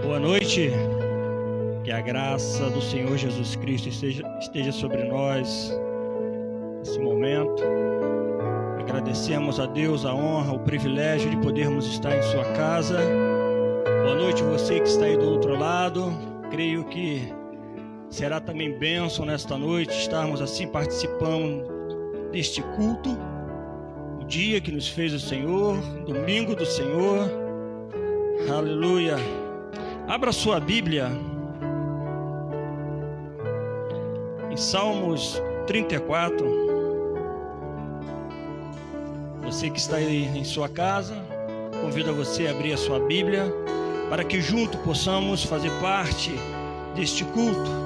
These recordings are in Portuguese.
Boa noite, que a graça do Senhor Jesus Cristo esteja sobre nós nesse momento. Agradecemos a Deus a honra, o privilégio de podermos estar em sua casa. Boa noite você que está aí do outro lado. Creio que será também bênção nesta noite estarmos assim participando deste culto, o dia que nos fez o Senhor, domingo do Senhor. Aleluia. Abra sua Bíblia em Salmos 34. Você que está aí em sua casa, convido a você a abrir a sua Bíblia para que junto possamos fazer parte deste culto,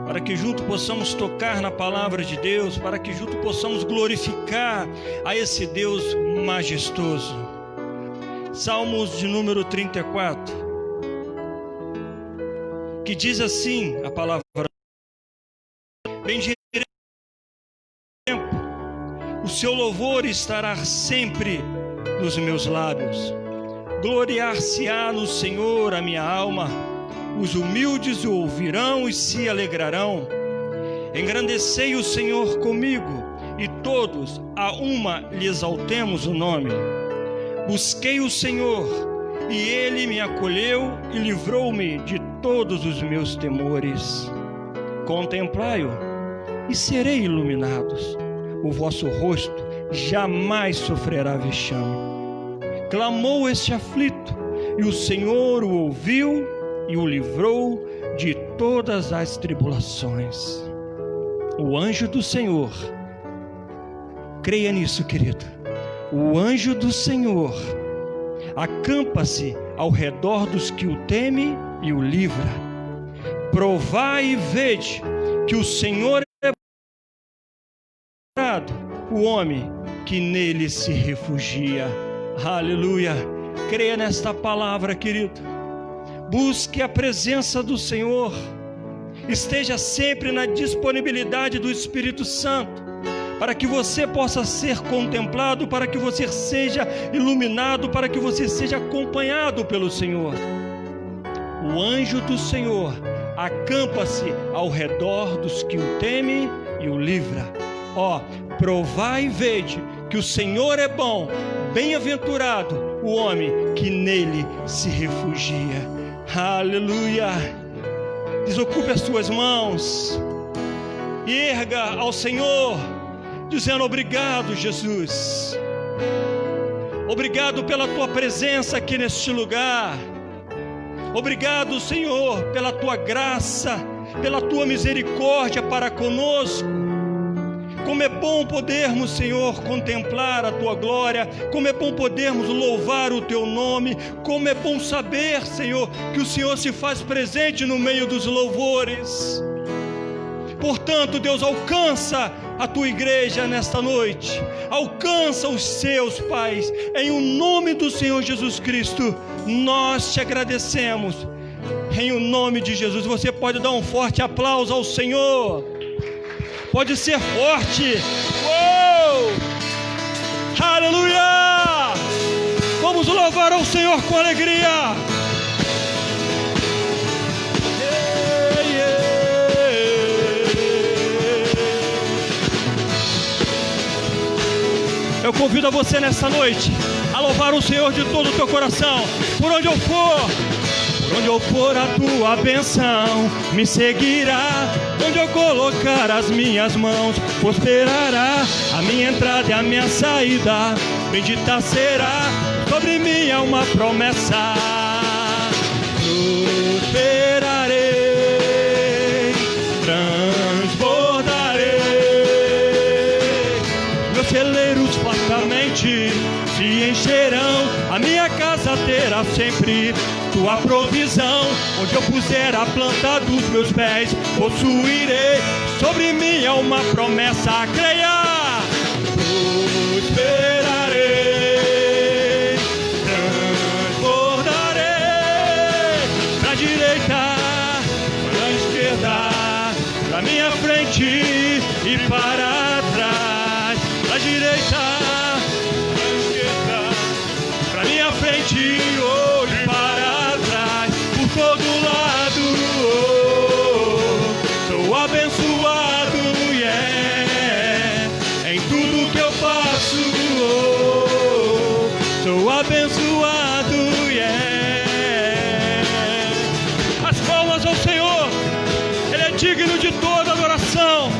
para que junto possamos tocar na palavra de Deus, para que junto possamos glorificar a esse Deus majestoso. Salmos de número 34, que diz assim a palavra: bendirei o tempo, o seu louvor estará sempre nos meus lábios. Gloriar-se-á no Senhor a minha alma, os humildes o ouvirão e se alegrarão. Engrandecei o Senhor comigo, e todos a uma lhe exaltemos o nome. Busquei o Senhor, e Ele me acolheu e livrou-me de todos os meus temores. Contemplai-o, e serei iluminados. O vosso rosto jamais sofrerá vexame. Clamou este aflito, e o Senhor o ouviu e o livrou de todas as tribulações. O anjo do Senhor, creia nisso, querido, o anjo do Senhor acampa-se ao redor dos que o temem e o livra. Provai e vede que o Senhor é bom, o homem que nele se refugia. Aleluia. Creia nesta palavra, querido. Busque a presença do Senhor. Esteja sempre na disponibilidade do Espírito Santo, para que você possa ser contemplado, para que você seja iluminado, para que você seja acompanhado pelo Senhor. O anjo do Senhor acampa-se ao redor dos que o temem e o livra. Provai e vede que o Senhor é bom, bem-aventurado o homem que nele se refugia. Aleluia. Desocupe as suas mãos e erga ao Senhor, dizendo: obrigado, Jesus. Obrigado pela tua presença aqui neste lugar. Obrigado, Senhor, pela tua graça, pela tua misericórdia para conosco. Como é bom podermos, Senhor, contemplar a tua glória. Como é bom podermos louvar o teu nome. Como é bom saber, Senhor, que o Senhor se faz presente no meio dos louvores. Portanto, Deus, alcança a tua igreja nesta noite. Alcança os seus, pais. Em o nome do Senhor Jesus Cristo, nós te agradecemos. Em o nome de Jesus, você pode dar um forte aplauso ao Senhor. Pode ser forte. Uou! Aleluia! Vamos louvar ao Senhor com alegria. Eu convido a você nessa noite a louvar o Senhor de todo o teu coração. Por onde eu for, a tua bênção me seguirá. Onde eu colocar as minhas mãos, prosperará a minha entrada e a minha saída. Bendita será sobre mim é uma promessa. Prosperarei, transbordarei. Meus celeiros fartamente se encherão. A minha casa terá sempre tua provisão. Onde eu puser a planta dos meus pés, possuirei. Sobre mim é uma promessa, creia. Prosperarei, transbordarei. Pra direita, pra esquerda, pra minha frente e frente, oh, e para trás, por todo lado, oh, sou abençoado, yeah, em tudo que eu faço, oh, sou abençoado, yeah. As palmas ao Senhor, Ele é digno de toda adoração.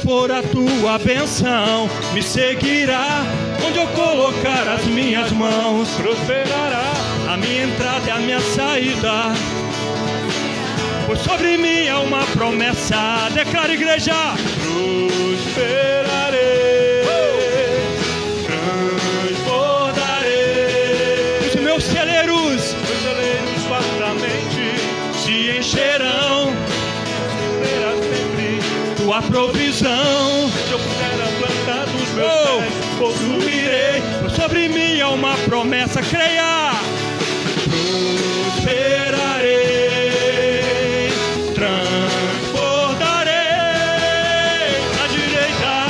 Por a tua bênção me seguirá, onde eu colocar as minhas mãos, prosperará a minha entrada e a minha saída, pois sobre mim é uma promessa. Declara, igreja: prosperarei, transbordarei, os meus celeiros fartamente se encherão, tua provisão, se eu puder plantar dos meus pés, possuirei, sobre mim é uma promessa, creia, prosperarei, transbordarei, à direita,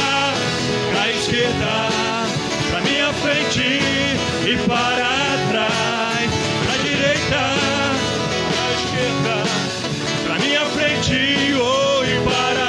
à esquerda, pra minha frente e para trás, à direita, à esquerda, pra minha frente, oh, e para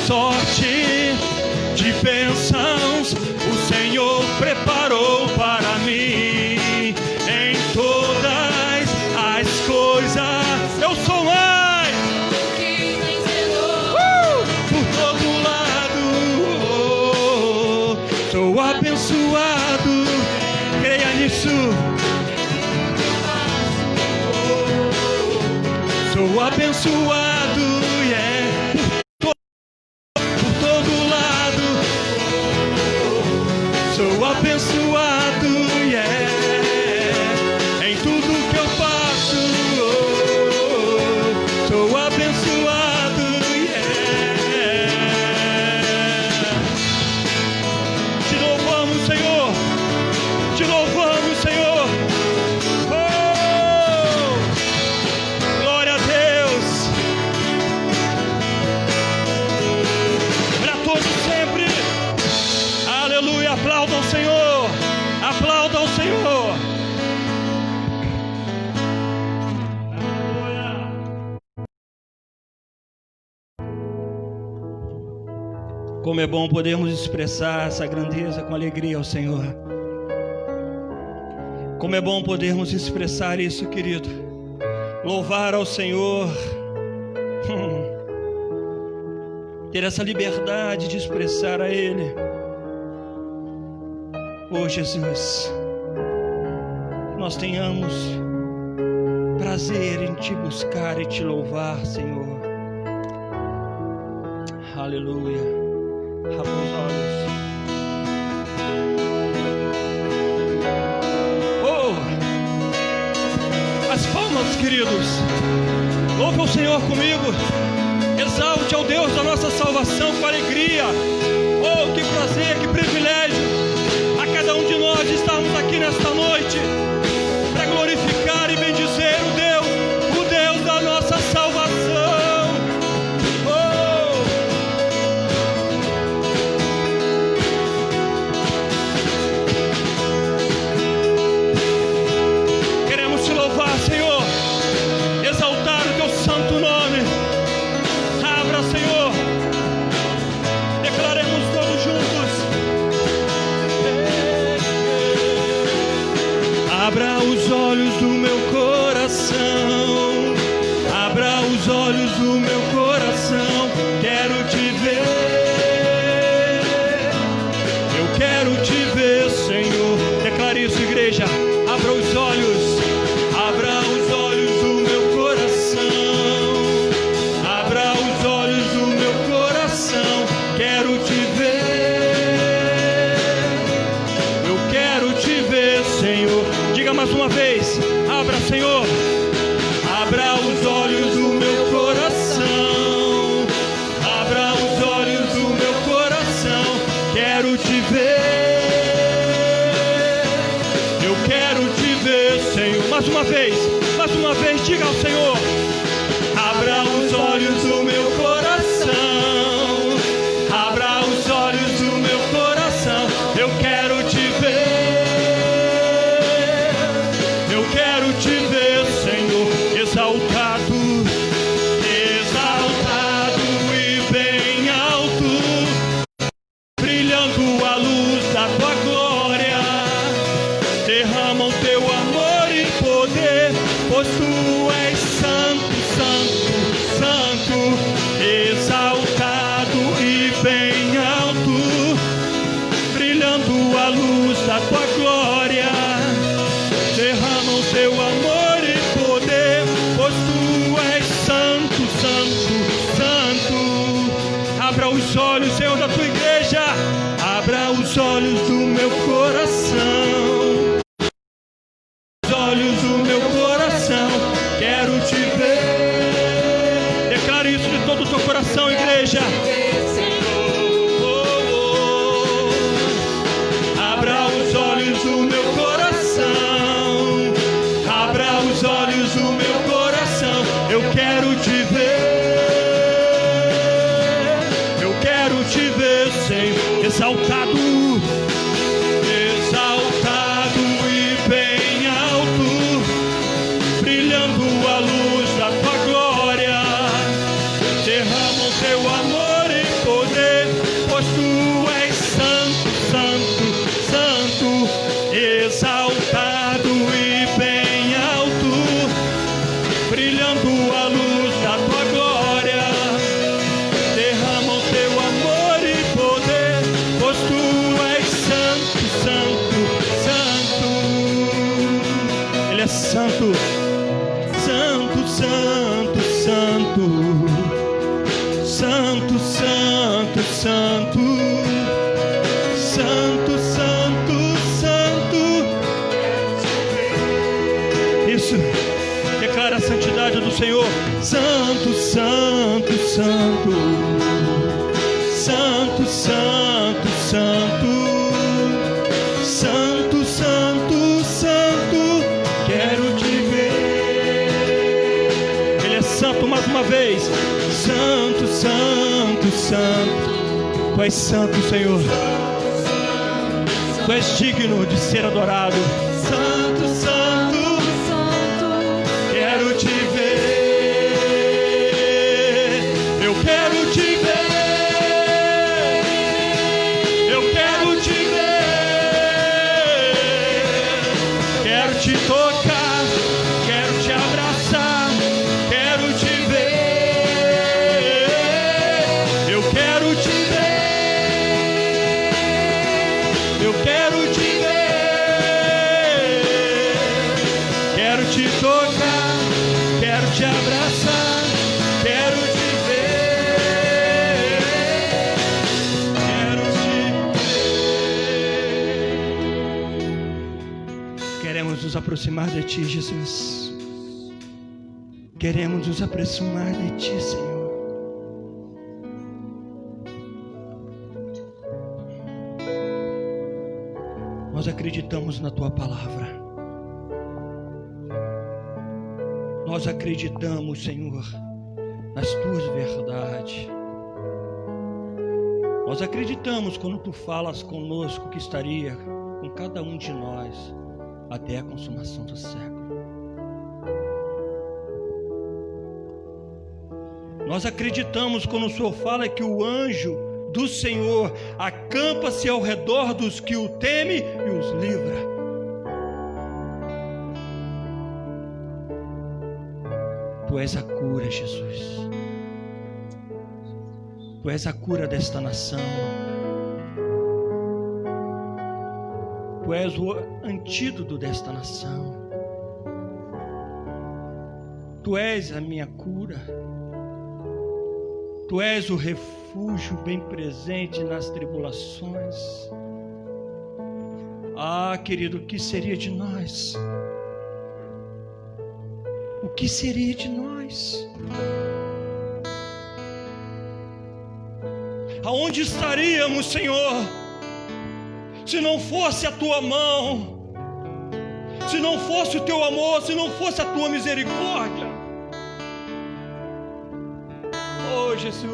sorte de bênçãos o Senhor preparou para mim em todas as coisas. Eu sou mais que vencedor por todo lado, sou abençoado, creia nisso, sou abençoado, yeah. Sou abençoado, yeah, em tudo que eu faço, oh, sou abençoado, yeah. Te louvamos, Senhor, te louvamos, Senhor, oh, glória a Deus, para todos sempre. Aleluia, aplauda ao Senhor, aplauda ao Senhor. Aleluia. Como é bom podermos expressar essa grandeza com alegria ao Senhor. Como é bom podermos expressar isso, querido. Louvar ao Senhor. Ter essa liberdade de expressar a Ele. Oh Jesus, nós tenhamos prazer em Te buscar e Te louvar, Senhor. Aleluia. Abra os olhos. Oh, as palmas, queridos. Louve o Senhor comigo. Exalte ao Deus da nossa salvação com alegria. Oh, que prazer, que privilégio cada um de nós estamos aqui nesta noite para glorificar e bendizer o Deus da nossa salvação. Oh! Queremos te louvar, Senhor, exaltar o teu santo nome. Abra, Senhor, declaremos todos juntos. Abra os olhos do meu coração, abra os olhos do meu coração, quero te ver, eu quero te ver, Senhor. Declare isso, igreja, abra os olhos do meu coração, abra os olhos do meu coração, quero te ver. Senhor. Abra os olhos do meu coração, abra os olhos do meu coração. Quero te ver, eu quero te ver, Senhor. Mais uma vez, diga ao Senhor. Abra os olhos do meu coração, abra os olhos do meu coração. Eu quero te ver, eu quero te ver, Senhor. Exaltado, exaltado e bem alto, brilhando a luz da tua glória. Derrama o teu amor e poder, pois tu és santo, santo, santo. Exaltado e bem alto, brilhando a luz da tua glória. Derrama o teu amor e poder, pois tu és santo, santo, santo. Abra os olhos, Senhor, da tua igreja. Abra os olhos do meu coração, os olhos do meu coração. Quero te ver. Declare isso de todo o teu coração, igreja. Abra os olhos do meu coração, abra os olhos do meu coração. Eu quero te ver, eu quero te ver, Senhor. Exaltado, exaltado e bem alto, brilhando a luz da tua glória. Derrama o teu amor e poder, pois tu és santo, santo, santo. Exaltado e bem alto, brilhando a luz da tua glória. Derrama o teu amor e poder, pois tu és santo, santo, santo. Ele é santo, santo, santo, santo, santo, santo, santo, santo, santo, santo. Isso, declara a santidade do Senhor. Santo, santo, santo, santo, santo, santo, santo, santo, santo. Quero te ver. Ele é santo mais uma vez. Santo, santo, santo. Tu és santo, Senhor. Tu és digno de ser adorado. Santo, santo, quero te ver. Eu quero te ver. Eu quero te ver. Quero te tocar. Quero te abraçar. Quero te ver. Eu quero te ver. Eu quero te ver. Quero te tocar. Quero te abraçar. Quero te ver. Quero te ver. Queremos nos aproximar de ti, Jesus. Queremos nos aproximar de ti, Senhor. Nós acreditamos na tua palavra. Nós acreditamos, Senhor, nas tuas verdades. Nós acreditamos quando tu falas conosco que estaria com cada um de nós até a consumação do século. Nós acreditamos quando o Senhor fala que o anjo do Senhor acampa-se ao redor dos que o temem e os livra. Tu és a cura, Jesus. Tu és a cura desta nação. Tu és o antídoto desta nação. Tu és a minha cura. Tu és o refúgio bem presente nas tribulações. Ah, querido, o que seria de nós que seria de nós? Aonde estaríamos, Senhor, se não fosse a tua mão, se não fosse o teu amor, se não fosse a tua misericórdia? Oh, Jesus,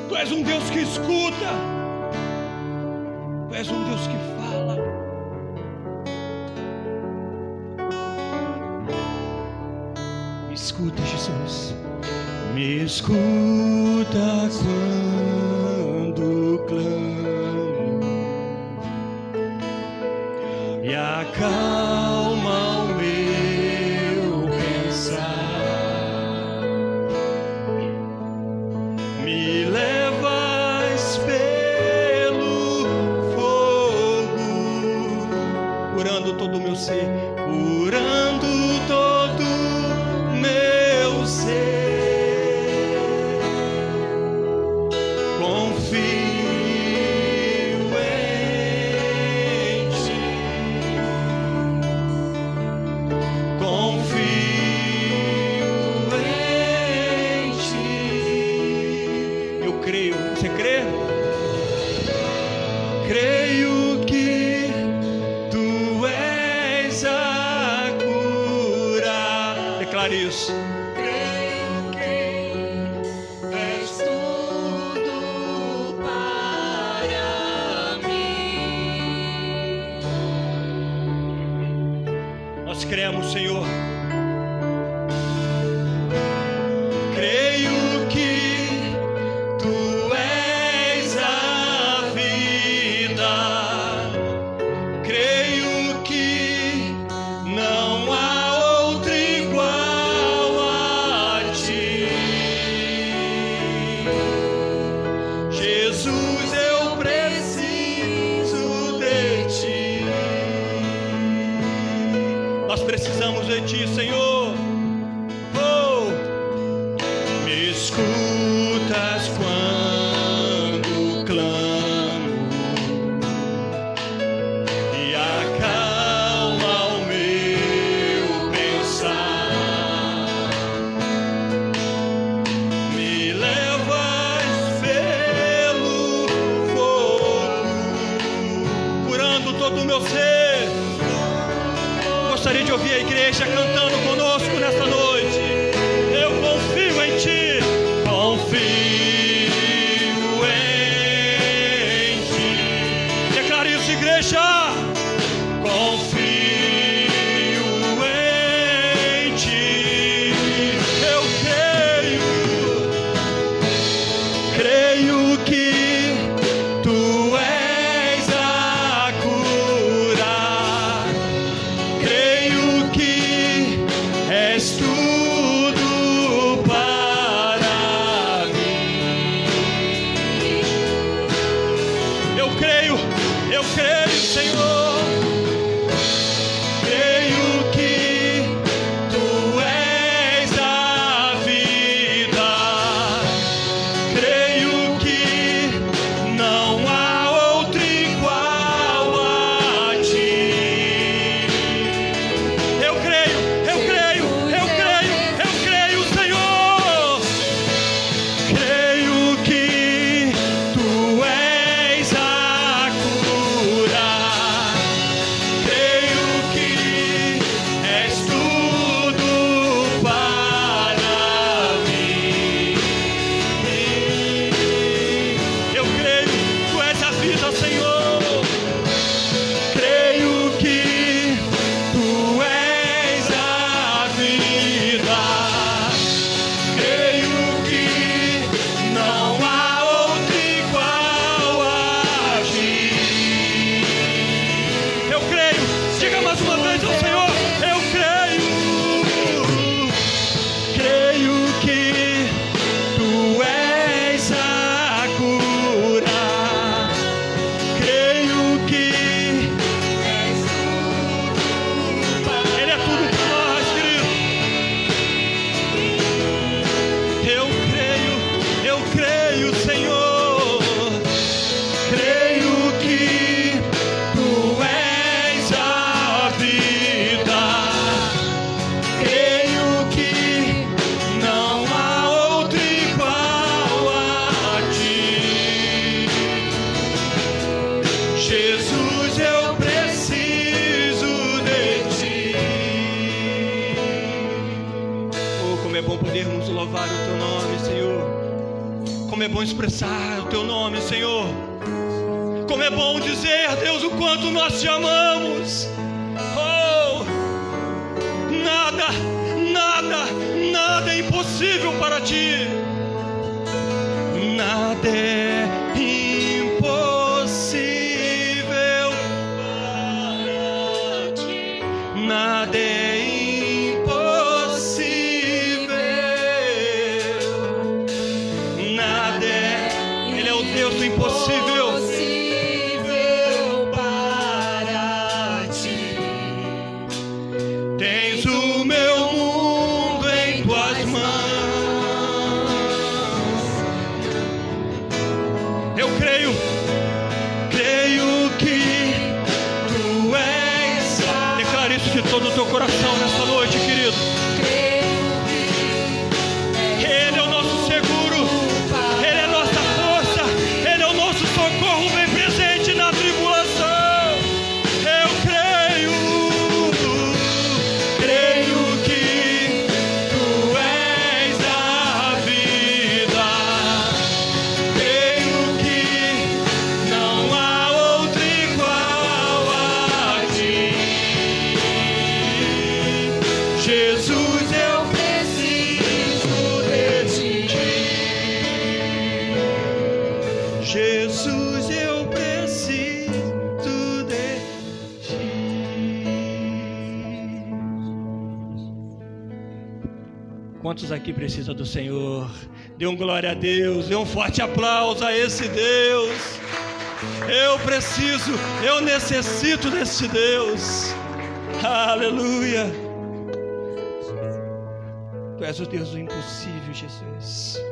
tu és um Deus que escuta, tu és um Deus que fala. Me escuta, Jesus, me escuta quando clamo e acalma o meu pensar, me levas pelo fogo, curando todo o meu ser, curando todo o meu ser. Isso. Creio que és tudo para mim. Nós cremos, Senhor. Creio que tu és a vida. Creio que não há precisamos de ti, Senhor. Oh, me escutas quando clamo e acalma o meu pensar, me levas pelo fogo, curando todo o meu ser. Gostaria de ouvir a igreja cantando conosco nesta noite. Eu confio em ti, confio em ti. Declare isso, igreja. Confio em ti. Eu creio que tu és a cura. És tudo para mim. Eu creio, Senhor. Creio que tu és a vida. Creio que não há outro igual a ti. Eu creio, Senhor. Creio que tu és a cura. Creio que és tudo para mim. Eu creio, tu és a vida, Senhor. Creio que tu és a vida. Creio que não há outro igual a ti. Eu creio, diga mais uma vez ao Senhor. Eu creio que tu és a cura. Creio que Ele é tudo para nós, querido. Eu creio, Senhor. Creio que tu és a vida. como é bom expressar o teu nome, Senhor. Como é bom dizer, Deus, o quanto nós te amamos. Oh, nada é impossível para ti. Nada é impossível para ti. Nada é impossível. Nada é. Ele é o Deus do impossível. Para ti. Tens o meu mundo em tuas mãos. Eu creio que tu és. Declara isso de todo o teu coração nessa noite, querido. Ele é o nosso seguro, Ele é a nossa força, Ele é o nosso socorro bem presente na tribulação. Eu creio que tu és a vida. Creio que não há outro igual a ti. Jesus, eu preciso de ti. Jesus, eu preciso de ti. Quantos aqui precisam do Senhor? Dê um glória a Deus, dê um forte aplauso a esse Deus. Eu preciso, eu necessito desse Deus. Aleluia. Tu és o Deus do impossível, Jesus.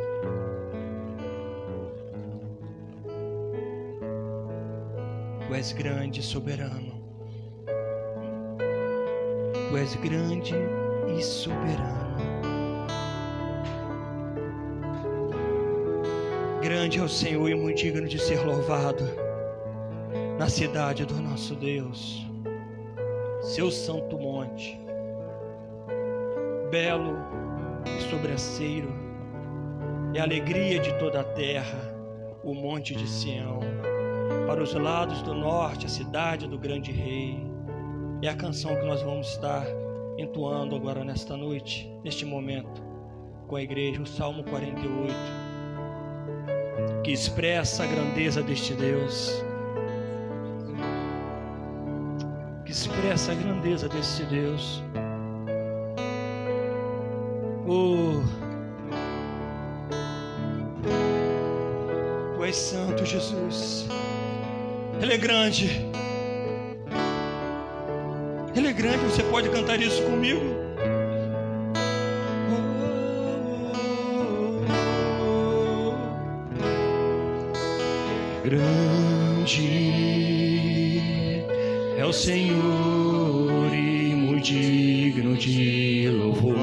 Tu és grande e soberano. Tu és grande e soberano. Grande é o Senhor e muito digno de ser louvado na cidade do nosso Deus, seu santo monte, belo e sobranceiro, é a alegria de toda a terra, o monte de Sião. Para os lados do norte, a cidade do grande rei. É a canção que nós vamos estar entoando agora nesta noite, neste momento, com a igreja, o Salmo 48, que expressa a grandeza deste Deus, que expressa a grandeza deste Deus. Oh, tu és santo, Jesus. Ele é grande. Ele é grande, você pode cantar isso comigo? Grande é o Senhor e muito digno de louvor.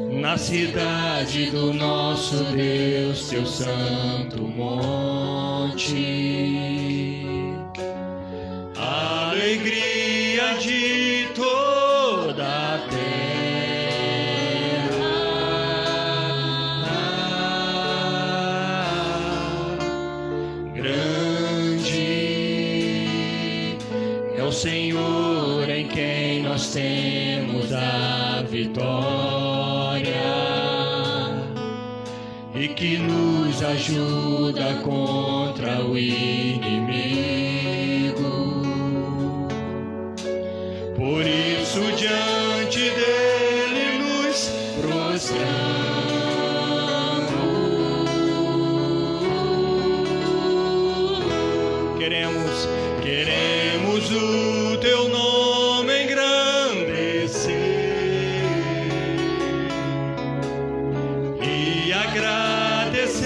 Na cidade do nosso Deus, seu santo monte, alegria de toda a terra. Grande é o Senhor em quem nós temos a vitória e que nos ajuda contra o inimigo. Por isso diante dele nos prostramos. Queremos o teu nome engrandecer e agradecer-te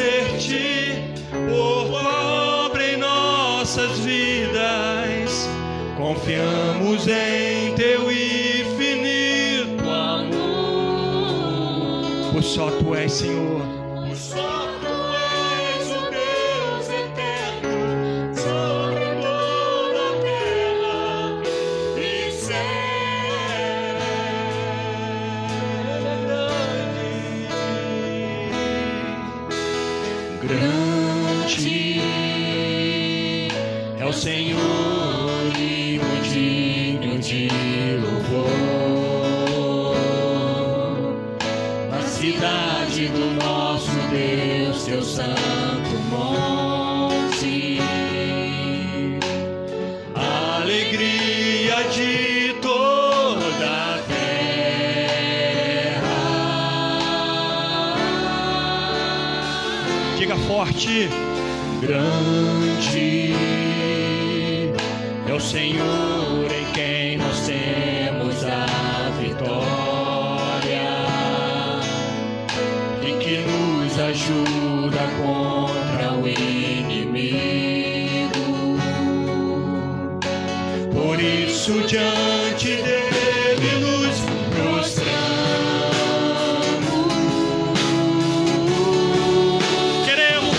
por tua obra em nossas vidas. Confiamos em teu infinito amor, pois só tu és, Senhor. Pois só tu és o Deus eterno sobre toda a terra e céu. grande é o Senhor e muito digno de louvor. Na cidade do nosso Deus, seu santo monte, a alegria de toda a terra. Diga forte: grande é o Senhor em quem nós temos a vitória e que nos ajuda contra o inimigo. Por isso diante dele nos prostramos. Queremos,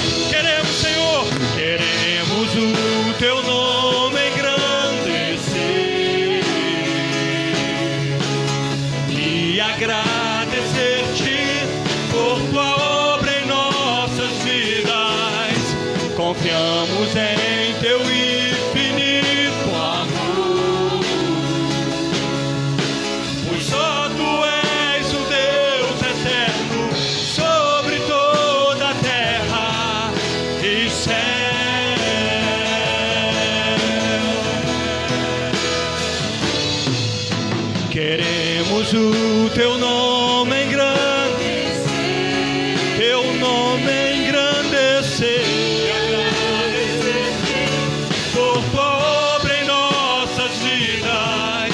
Senhor, queremos o teu nome engrandecer e agradecer-te por tua obra em nossas vidas. Confiamos em teu infinito amor, pois só tu és o Deus eterno sobre toda a terra e céu. Queremos o teu nome engrandecer, teu nome engrandecer, por tua obra em nossas vidas.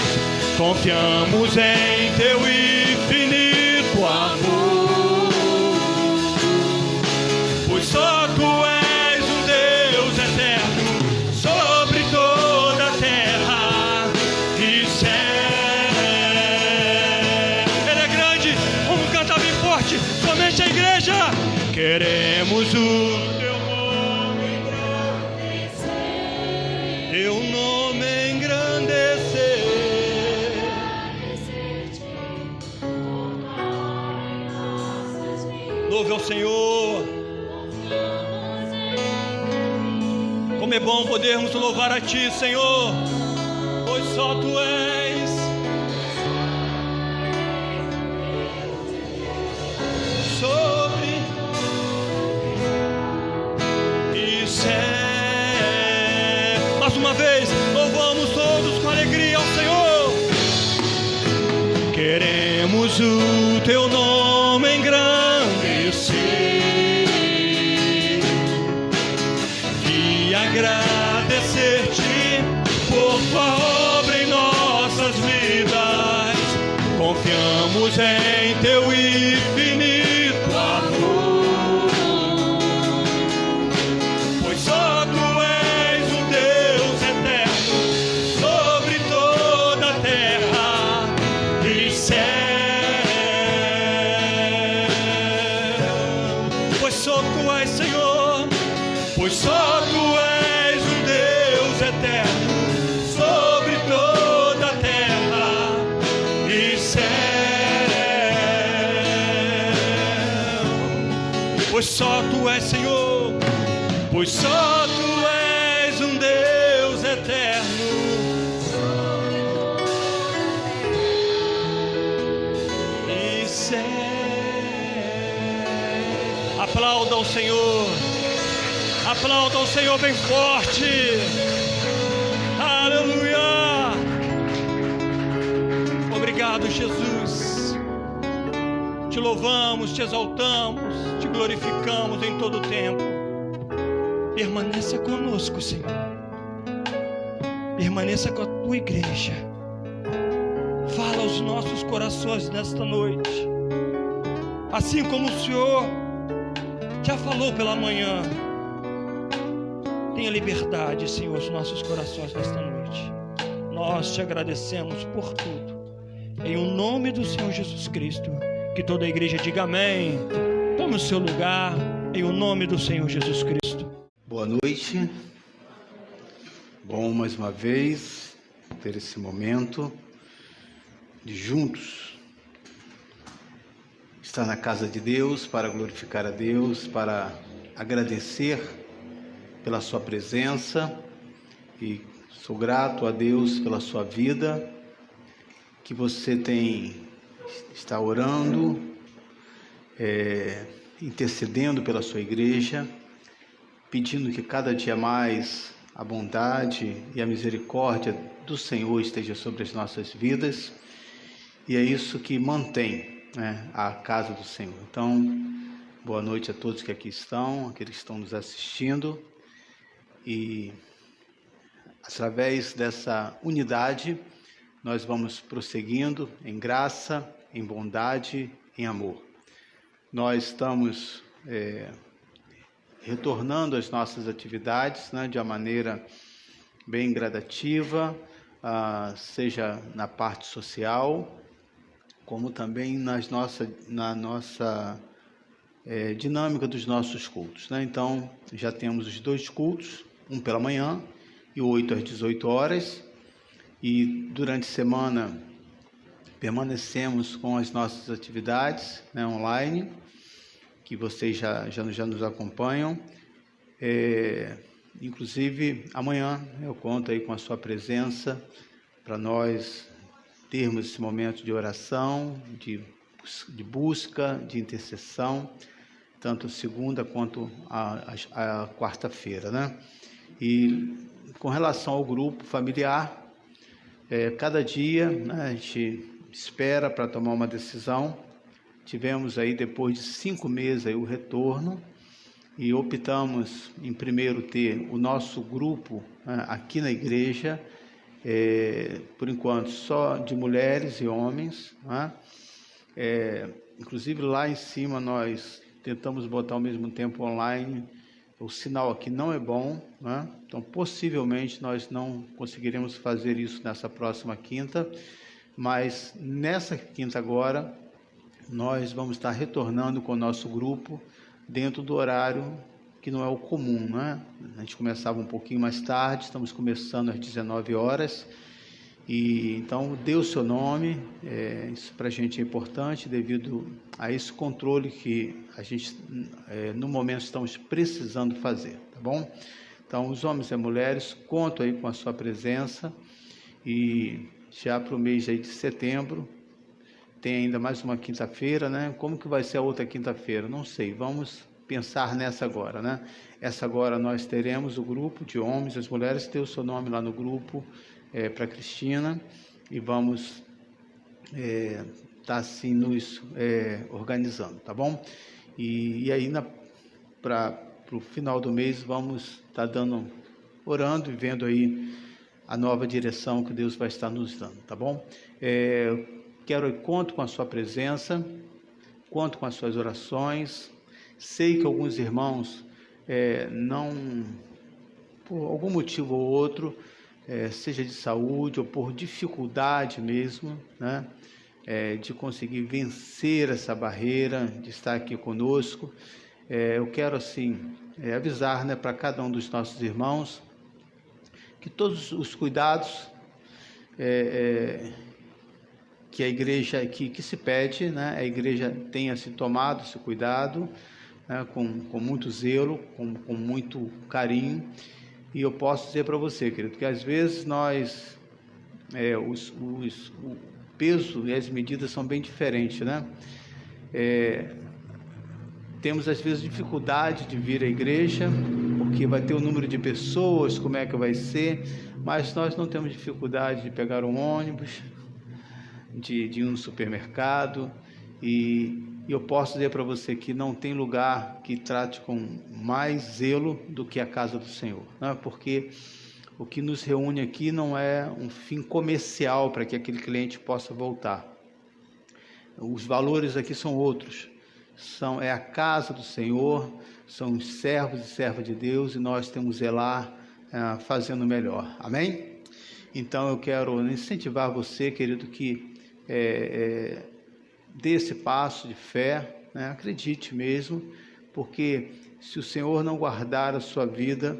Confiamos em teu infinito amor, pois só tu és um Deus eterno sobre toda a terra e céu. Ele é grande, vamos cantar bem forte, somente a igreja. Queremos o teu nome engrandecer, teu nome engrandecer. Louve ao Senhor. Como é bom podermos louvar a Ti, Senhor, pois só Tu és. Sobre e céu. Mais uma vez, louvamos todos com alegria ao Senhor. Queremos o teu nome engrandecer e agradecer-te por tua obra em nossas vidas. Confiamos em teu infinito amor, pois só tu és o Deus eterno sobre toda a terra e céu. Pois só tu és, Senhor, pois só tu és o Deus eterno sobre toda a terra e céu. Pois só tu és, Senhor, pois só tu és um Deus eterno e céu. Aplauda o Senhor, aplauda o Senhor bem forte. Aleluia. Obrigado, Jesus. Te louvamos, te exaltamos, te glorificamos em todo o tempo. Permaneça conosco, Senhor. Permaneça com a tua igreja. Fala aos nossos corações nesta noite. Assim como o Senhor já falou pela manhã. Tenha liberdade, Senhor, os nossos corações nesta noite. Nós te agradecemos por tudo. Em o nome do Senhor Jesus Cristo. Que toda a igreja diga amém. Tome o seu lugar. Em o nome do Senhor Jesus Cristo. Boa noite. Bom, mais uma vez, ter esse momento de juntos estar na casa de Deus para glorificar a Deus, para agradecer pela sua presença e sou grato a Deus pela sua vida, que você está orando, intercedendo pela sua igreja, pedindo que cada dia mais a bondade e a misericórdia do Senhor esteja sobre as nossas vidas, e é isso que mantém, né, a casa do Senhor. Então, boa noite a todos que aqui estão, aqueles que estão nos assistindo, e através dessa unidade nós vamos prosseguindo em graça, em bondade, em amor. Nós estamos retornando às nossas atividades, né, de uma maneira bem gradativa, seja na parte social, como também na nossa dinâmica dos nossos cultos, né? Então, já temos os 2 cultos, um pela manhã e 8 às 18 horas, e durante a semana permanecemos com as nossas atividades, né, online, que vocês já nos acompanham. Inclusive, amanhã eu conto aí com a sua presença para nós termos esse momento de oração, de busca, de intercessão, tanto segunda quanto a quarta-feira, né? E com relação ao grupo familiar, cada dia, né, a gente espera para tomar uma decisão. Tivemos aí, depois de 5 meses, aí, o retorno, e optamos em primeiro ter o nosso grupo, né, aqui na igreja, por enquanto só de mulheres e homens, né? Inclusive lá em cima nós tentamos botar ao mesmo tempo online, o sinal aqui não é bom, né? Então possivelmente nós não conseguiremos fazer isso nessa próxima quinta, mas nessa quinta agora nós vamos estar retornando com o nosso grupo dentro do horário que não é o comum, né? A gente começava um pouquinho mais tarde, estamos começando às 19 horas, e então dê o seu nome, isso para a gente é importante devido a esse controle que a gente no momento estamos precisando fazer, tá bom? Então os homens e mulheres, conto aí com a sua presença, e já para o mês aí de setembro tem ainda mais uma quinta-feira, né? Como que vai ser a outra quinta-feira? Não sei, vamos pensar nessa agora, né? Essa agora nós teremos o grupo de homens, as mulheres, ter o seu nome lá no grupo, para Cristina, e vamos estar assim nos organizando, tá bom? E aí para o final do mês vamos estar orando e vendo aí a nova direção que Deus vai estar nos dando, tá bom? Conto com a sua presença, conto com as suas orações. Sei que alguns irmãos não, por algum motivo ou outro, seja de saúde ou por dificuldade mesmo, né, de conseguir vencer essa barreira, de estar aqui conosco. Eu quero assim avisar, né, para cada um dos nossos irmãos que todos os cuidados que a igreja que se pede, né, a igreja tenha se tomado esse cuidado, né, com muito zelo, com muito carinho. E eu posso dizer para você, querido, que às vezes nós o peso e as medidas são bem diferentes, né? Temos às vezes dificuldade de vir à igreja, porque vai ter o número de pessoas, como é que vai ser, mas nós não temos dificuldade de pegar um ônibus, de ir no supermercado, e eu posso dizer para você que não tem lugar que trate com mais zelo do que a casa do Senhor, né? Porque o que nos reúne aqui não é um fim comercial para que aquele cliente possa voltar. Os valores aqui são outros. É a casa do Senhor, são os servos e servas de Deus, e nós temos zelar fazendo melhor. Amém? Então eu quero incentivar você, querido, que dê esse passo de fé, né? Acredite mesmo, porque se o Senhor não guardar a sua vida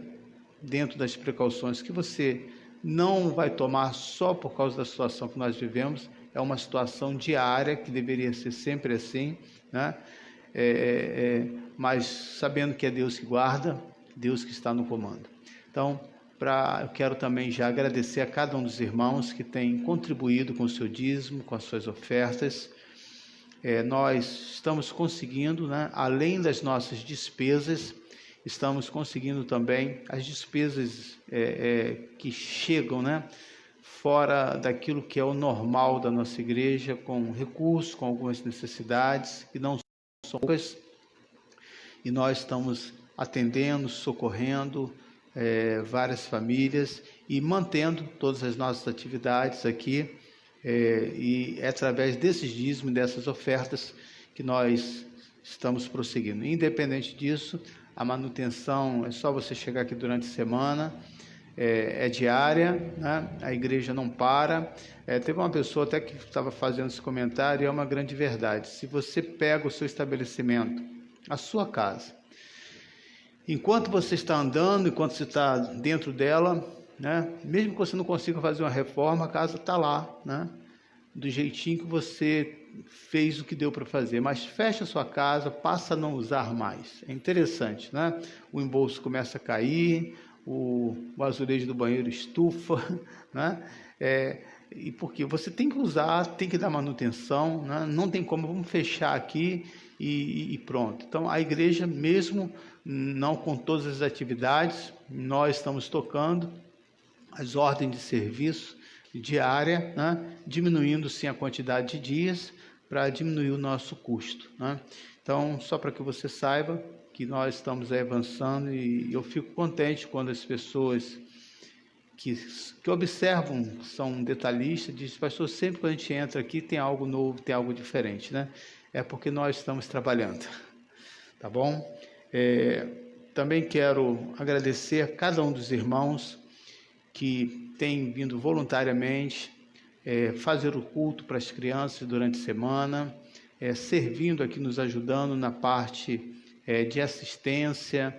dentro das precauções que você não vai tomar só por causa da situação que nós vivemos, é uma situação diária que deveria ser sempre assim, né? mas sabendo que é Deus que guarda, Deus que está no comando. Então, eu quero também já agradecer a cada um dos irmãos que tem contribuído com o seu dízimo, com as suas ofertas. Nós estamos conseguindo, né, além das nossas despesas, estamos conseguindo também as despesas que chegam, né, fora daquilo que é o normal da nossa igreja, com recursos, com algumas necessidades, que não são poucas, e nós estamos atendendo, socorrendo várias famílias e mantendo todas as nossas atividades aqui, e é através desses dízimos, dessas ofertas, que nós estamos prosseguindo. Independente disso, a manutenção é só você chegar aqui durante a semana, é diária, né? A igreja não para. Teve uma pessoa até que estava fazendo esse comentário, e é uma grande verdade. Se você pega o seu estabelecimento, a sua casa, enquanto você está andando, enquanto você está dentro dela, né? Mesmo que você não consiga fazer uma reforma, a casa está lá, né? Do jeitinho que você fez o que deu para fazer, mas fecha a sua casa, passa a não usar mais. É interessante, né? O embolso começa a cair, o azulejo do banheiro estufa, né? E porque você tem que usar, tem que dar manutenção, né? Não tem como, vamos fechar aqui e pronto. Então, a igreja, mesmo não com todas as atividades, nós estamos tocando as ordens de serviço diária, né? Diminuindo sim a quantidade de dias para diminuir o nosso custo, né? Então, só para que você saiba que nós estamos aí avançando, e eu fico contente quando as pessoas que observam, são detalhistas, dizem: pastor, sempre que a gente entra aqui tem algo novo, tem algo diferente, né? É porque nós estamos trabalhando, tá bom? Também quero agradecer a cada um dos irmãos que tem vindo voluntariamente fazer o culto para as crianças durante a semana, servindo aqui, nos ajudando na parte de assistência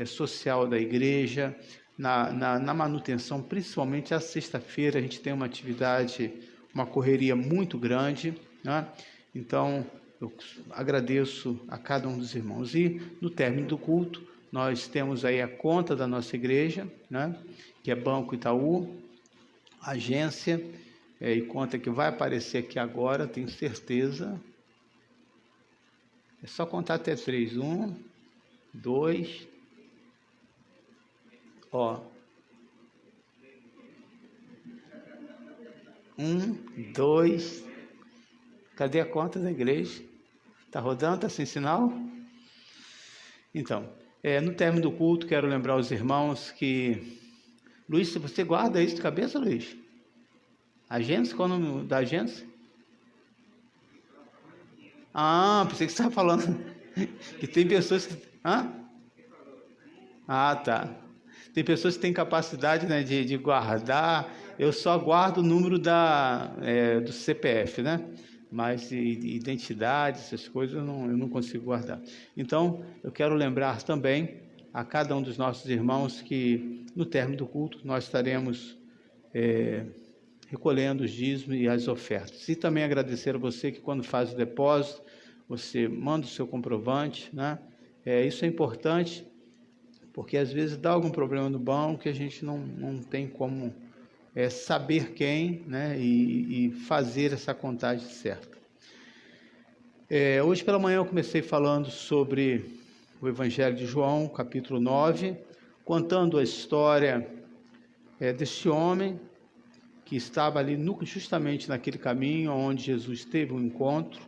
social da igreja, na manutenção, principalmente a sexta-feira a gente tem uma atividade, uma correria muito grande, né? Então eu agradeço a cada um dos irmãos, e no término do culto nós temos aí a conta da nossa igreja, né? Que é Banco Itaú, agência, e conta que vai aparecer aqui agora, tenho certeza. É só contar até 3. 1, 2, ó. 1, 2. Cadê a conta da igreja? Está rodando? Está sem sinal? Então, no término do culto, quero lembrar os irmãos que... Luiz, se você guarda isso de cabeça, Luiz? Agência? Qual é o nome da agência? Pensei que você estava falando que tem pessoas que... Tá. Tem pessoas que têm capacidade, né, de guardar. Eu só guardo o número do CPF, né? Mas identidade, essas coisas, eu não consigo guardar. Então, eu quero lembrar também a cada um dos nossos irmãos que no término do culto nós estaremos recolhendo os dízimos e as ofertas. E também agradecer a você que, quando faz o depósito, você manda o seu comprovante, né? Isso é importante, porque às vezes dá algum problema no banco que a gente não tem como saber quem, né? E fazer essa contagem certa. Hoje pela manhã eu comecei falando sobre o Evangelho de João, capítulo 9, contando a história deste homem que estava ali justamente naquele caminho onde Jesus teve um encontro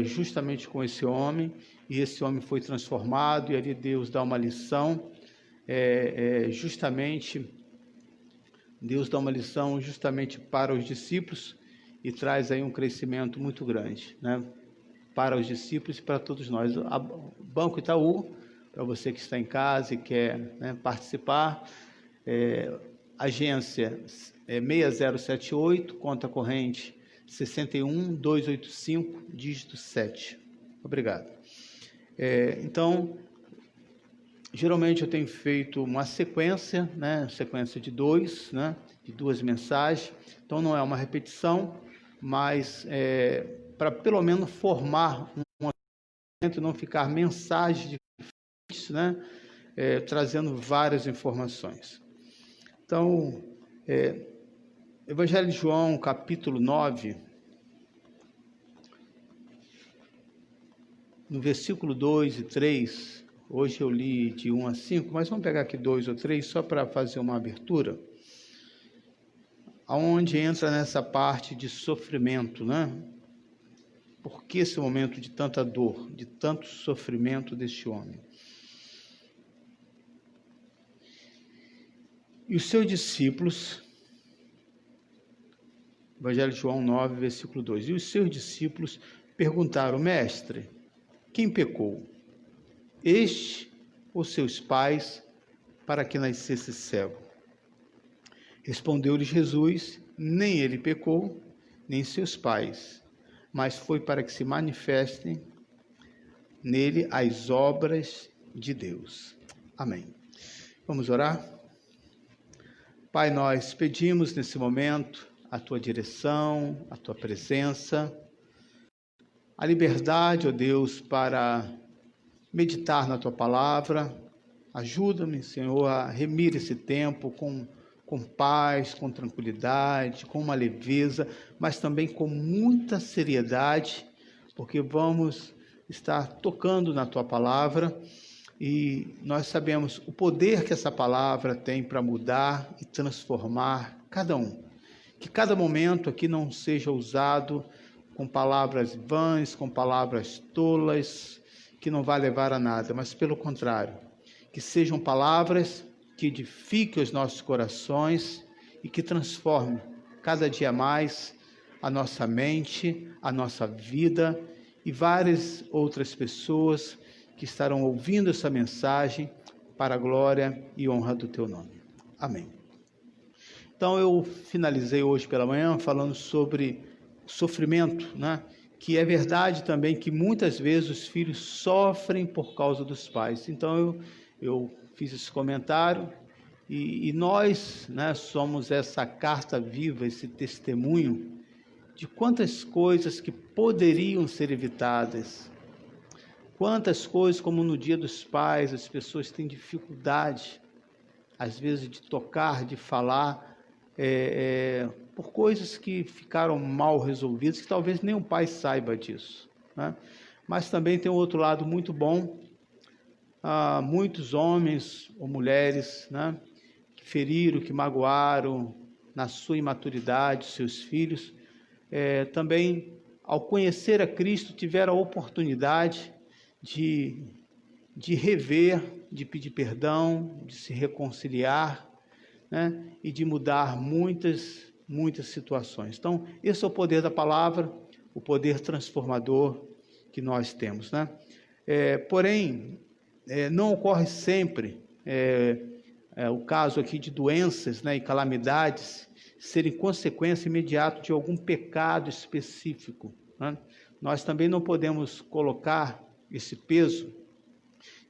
justamente com esse homem, e esse homem foi transformado, e ali Deus dá uma lição, Deus dá uma lição justamente para os discípulos, e traz aí um crescimento muito grande, né? Para os discípulos e para todos nós. Banco Itaú, para você que está em casa e quer, né, participar, agência 6078, conta corrente 61285, dígito 7. Obrigado. Então, geralmente eu tenho feito uma sequência, né, sequência de 2, né, de 2 mensagens. Então não é uma repetição, mas para pelo menos formar não ficar mensagens diferentes, né? Trazendo várias informações. Então, Evangelho de João, capítulo 9, no versículo 2 e 3, hoje eu li de 1 a 5, mas vamos pegar aqui 2 ou 3, só para fazer uma abertura, aonde entra nessa parte de sofrimento, né? Por que esse momento de tanta dor, de tanto sofrimento deste homem? E os seus discípulos, Evangelho de João 9, versículo 2, e os seus discípulos perguntaram: Mestre, quem pecou, este ou seus pais, para que nascesse cego? Respondeu-lhe Jesus: nem ele pecou, nem seus pais, mas foi para que se manifestem nele as obras de Deus. Amém. Vamos orar? Pai, nós pedimos nesse momento a Tua direção, a Tua presença, a liberdade, ó Deus, para meditar na Tua palavra. Ajuda-me, Senhor, a remir esse tempo com paz, com tranquilidade, com uma leveza, mas também com muita seriedade, porque vamos estar tocando na Tua palavra e nós sabemos o poder que essa palavra tem para mudar e transformar cada um. Que cada momento aqui não seja usado com palavras vãs, com palavras tolas, que não vai levar a nada, mas pelo contrário, que sejam palavras que edifiquem os nossos corações e que transformem cada dia mais a nossa mente, a nossa vida e várias outras pessoas que estarão ouvindo essa mensagem para a glória e honra do Teu nome. Amém. Então eu finalizei hoje pela manhã falando sobre sofrimento, né? Que é verdade também que muitas vezes os filhos sofrem por causa dos pais. Então eu fiz esse comentário e nós, né, somos essa carta viva, esse testemunho de quantas coisas que poderiam ser evitadas. Quantas coisas, como no Dia dos Pais, as pessoas têm dificuldade, às vezes, de tocar, de falar, por coisas que ficaram mal resolvidas, que talvez nem o pai saiba disso, né? Mas também tem um outro lado muito bom. Muitos homens ou mulheres, né, que feriram, que magoaram na sua imaturidade seus filhos, também, ao conhecer a Cristo, tiveram a oportunidade de rever, de pedir perdão, de se reconciliar, né, e de mudar muitas situações. Então, esse é o poder da palavra, o poder transformador que nós temos, né? Porém, não ocorre sempre o caso aqui de doenças, né, e calamidades serem consequência imediata de algum pecado específico, né? Nós também não podemos colocar esse peso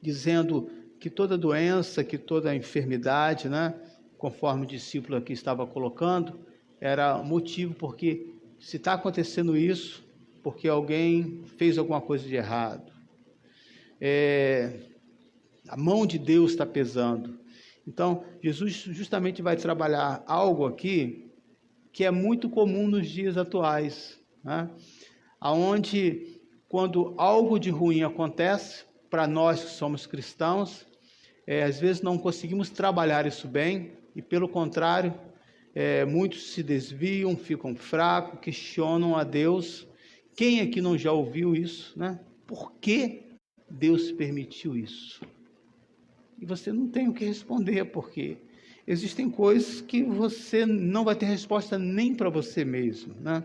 dizendo que toda doença, que toda enfermidade, né, conforme o discípulo aqui estava colocando, era motivo porque se está acontecendo isso, porque alguém fez alguma coisa de errado. A mão de Deus está pesando. Então, Jesus justamente vai trabalhar algo aqui que é muito comum nos dias atuais, né? Onde, quando algo de ruim acontece, para nós que somos cristãos, às vezes não conseguimos trabalhar isso bem, e pelo contrário, muitos se desviam, ficam fracos, questionam a Deus. Quem aqui não já ouviu isso, né? Por que Deus permitiu isso? E você não tem o que responder, porque existem coisas que você não vai ter resposta nem para você mesmo, né?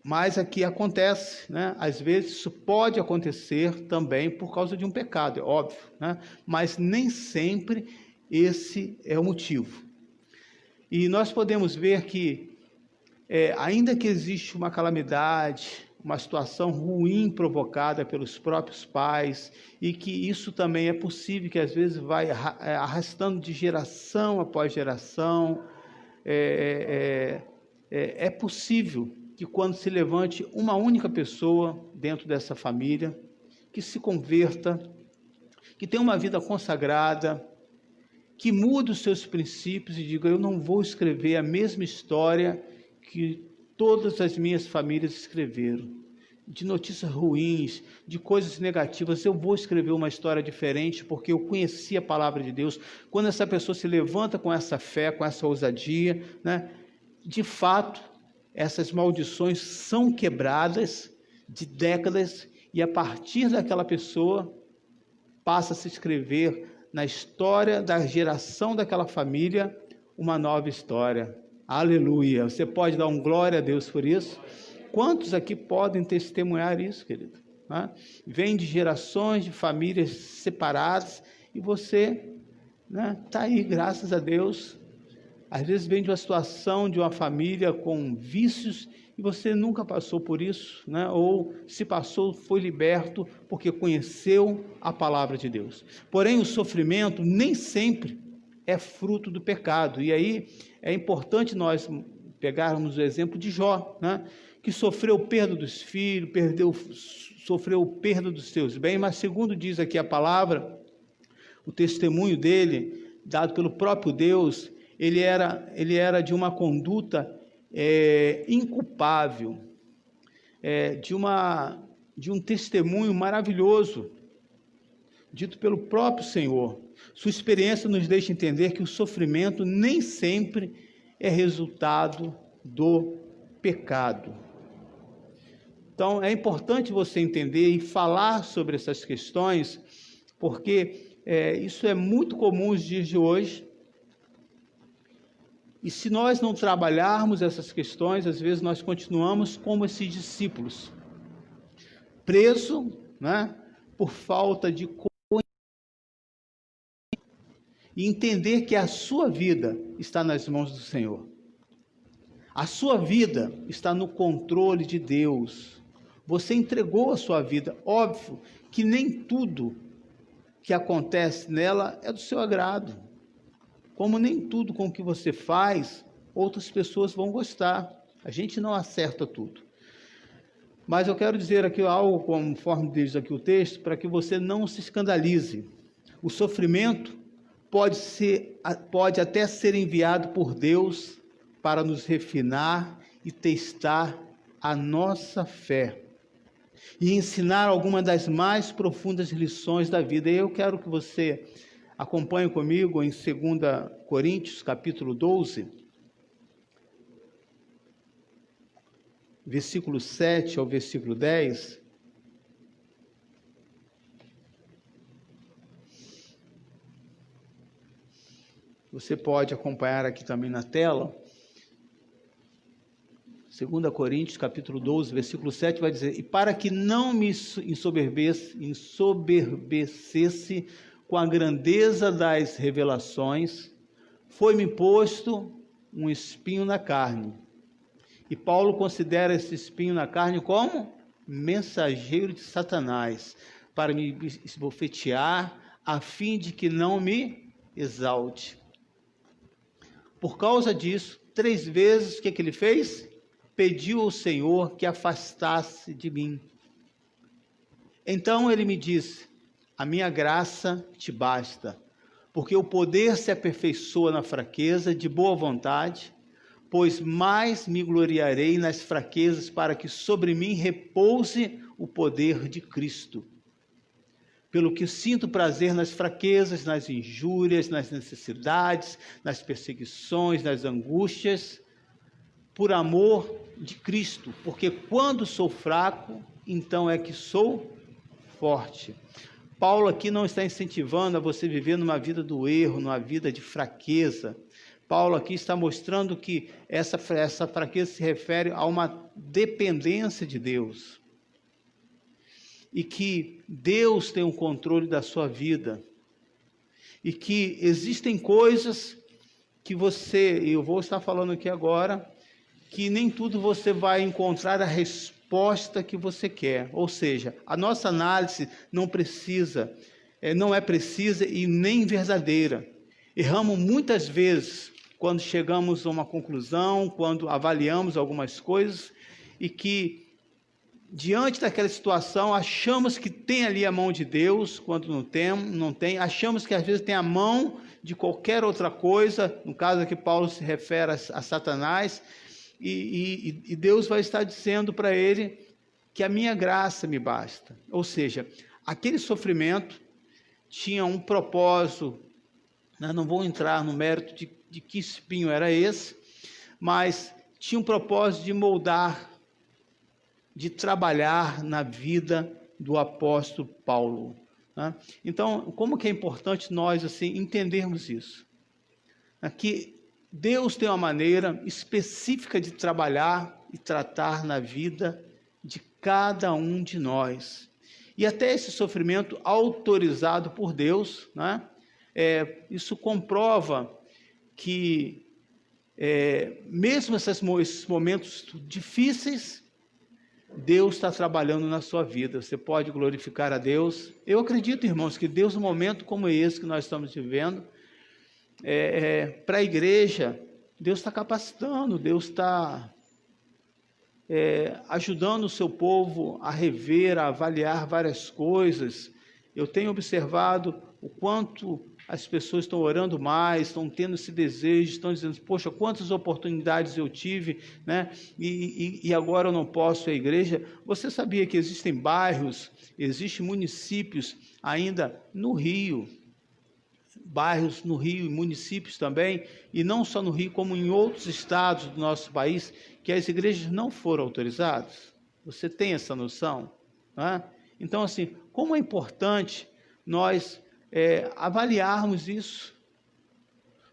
Mas aqui acontece, né? Às vezes isso pode acontecer também por causa de um pecado, é óbvio, né? Mas nem sempre esse é o motivo. E nós podemos ver que, ainda que existe uma calamidade, uma situação ruim provocada pelos próprios pais, e que isso também é possível, que às vezes vai arrastando de geração após geração, é possível que quando se levante uma única pessoa dentro dessa família, que se converta, que tenha uma vida consagrada, que mude os seus princípios e diga: eu não vou escrever a mesma história que todas as minhas famílias escreveram, de notícias ruins, de coisas negativas. Eu vou escrever uma história diferente, porque eu conheci a palavra de Deus. Quando essa pessoa se levanta com essa fé, com essa ousadia, né, de fato, essas maldições são quebradas de décadas, e a partir daquela pessoa passa a se escrever na história da geração daquela família uma nova história. Aleluia! Você pode dar um glória a Deus por isso? Quantos aqui podem testemunhar isso, querido? Vem de gerações, de famílias separadas, e você está aí, graças a Deus. Às vezes vem de uma situação, de uma família com vícios, e você nunca passou por isso, ou se passou, foi liberto, porque conheceu a palavra de Deus. Porém, o sofrimento nem sempre é fruto do pecado, e aí é importante nós pegarmos o exemplo de Jó, que sofreu perda dos filhos, sofreu perda dos seus bens, mas segundo diz aqui a palavra, o testemunho dele, dado pelo próprio Deus, ele era de uma conduta inculpável, de um testemunho maravilhoso, dito pelo próprio Senhor. Sua experiência nos deixa entender que o sofrimento nem sempre é resultado do pecado. Então, é importante você entender e falar sobre essas questões, porque isso é muito comum nos dias de hoje. E se nós não trabalharmos essas questões, às vezes nós continuamos como esses discípulos, presos, por falta de e entender que a sua vida está nas mãos do Senhor. A sua vida está no controle de Deus. Você entregou a sua vida. Óbvio que nem tudo que acontece nela é do seu agrado. Como nem tudo com o que você faz, outras pessoas vão gostar. A gente não acerta tudo. Mas eu quero dizer aqui algo, conforme diz aqui o texto, para que você não se escandalize. O sofrimento pode até ser enviado por Deus para nos refinar e testar a nossa fé e ensinar alguma das mais profundas lições da vida. E eu quero que você acompanhe comigo em 2 Coríntios, capítulo 12, versículo 7 ao versículo 10. Você pode acompanhar aqui também na tela. 2 Coríntios, capítulo 12, versículo 7, vai dizer: e para que não me ensoberbecesse com a grandeza das revelações, foi-me posto um espinho na carne. E Paulo considera esse espinho na carne como mensageiro de Satanás, para me esbofetear, a fim de que não me exalte. Por causa disso, 3 vezes, o que ele fez? Pediu ao Senhor que afastasse de mim. Então ele me disse: a minha graça te basta, porque o poder se aperfeiçoa na fraqueza, de boa vontade, pois mais me gloriarei nas fraquezas, para que sobre mim repouse o poder de Cristo. Pelo que sinto prazer nas fraquezas, nas injúrias, nas necessidades, nas perseguições, nas angústias, por amor de Cristo, porque quando sou fraco, então é que sou forte. Paulo aqui não está incentivando a você viver numa vida do erro, numa vida de fraqueza. Paulo aqui está mostrando que essa fraqueza se refere a uma dependência de Deus. E que Deus tem o controle da sua vida. E que existem coisas que eu vou estar falando aqui agora, que nem tudo você vai encontrar a resposta que você quer. Ou seja, a nossa análise não é precisa e nem verdadeira. Erramos muitas vezes quando chegamos a uma conclusão, quando avaliamos algumas coisas, e que, diante daquela situação, achamos que tem ali a mão de Deus, quando não tem, achamos que às vezes tem a mão de qualquer outra coisa, no caso aqui Paulo se refere a Satanás, e Deus vai estar dizendo para ele que a minha graça me basta. Ou seja, aquele sofrimento tinha um propósito, não vou entrar no mérito de que espinho era esse, mas tinha um propósito de moldar, de trabalhar na vida do apóstolo Paulo. Né? Então, como que é importante nós assim entendermos isso? Que Deus tem uma maneira específica de trabalhar e tratar na vida de cada um de nós. E até esse sofrimento autorizado por Deus, né? Isso comprova que, mesmo esses momentos difíceis, Deus está trabalhando na sua vida. Você pode glorificar a Deus. Eu acredito, irmãos, que Deus, num momento como esse que nós estamos vivendo, para a igreja, Deus está capacitando, Deus está ajudando o seu povo a rever, a avaliar várias coisas. Eu tenho observado o quanto as pessoas estão orando mais, estão tendo esse desejo, estão dizendo, poxa, quantas oportunidades eu tive, né? E agora eu não posso ir à igreja. Você sabia que existem bairros, existem municípios ainda no Rio, bairros no Rio e municípios também, e não só no Rio, como em outros estados do nosso país, que as igrejas não foram autorizadas? Você tem essa noção? Né? Então, assim, como é importante nós avaliarmos isso,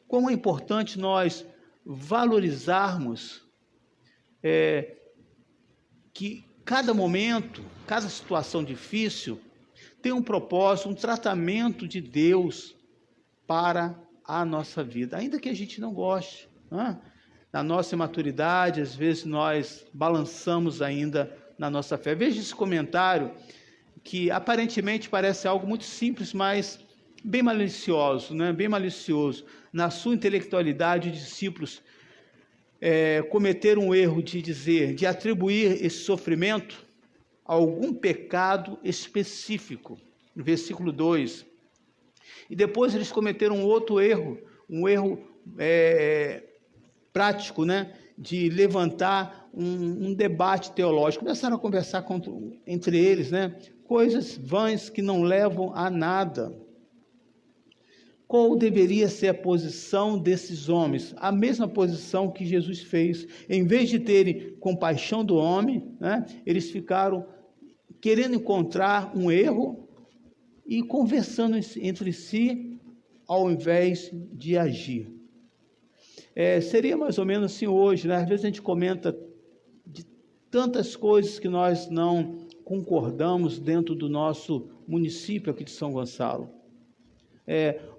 como é importante nós valorizarmos que cada momento, cada situação difícil tem um propósito, um tratamento de Deus para a nossa vida, ainda que a gente não goste, né? Na nossa imaturidade, às vezes nós balançamos ainda na nossa fé. Veja esse comentário, que aparentemente parece algo muito simples, mas bem malicioso, né? Bem malicioso. Na sua intelectualidade, os discípulos cometeram um erro de atribuir esse sofrimento a algum pecado específico, no versículo 2. E depois eles cometeram um outro erro, um erro prático, né? De levantar um debate teológico. Começaram a conversar entre eles, né? Coisas vãs que não levam a nada. Qual deveria ser a posição desses homens? A mesma posição que Jesus fez. Em vez de terem compaixão do homem, né? Eles ficaram querendo encontrar um erro e conversando entre si, ao invés de agir. Seria mais ou menos assim hoje, né? Às vezes a gente comenta de tantas coisas que nós não concordamos dentro do nosso município aqui de São Gonçalo.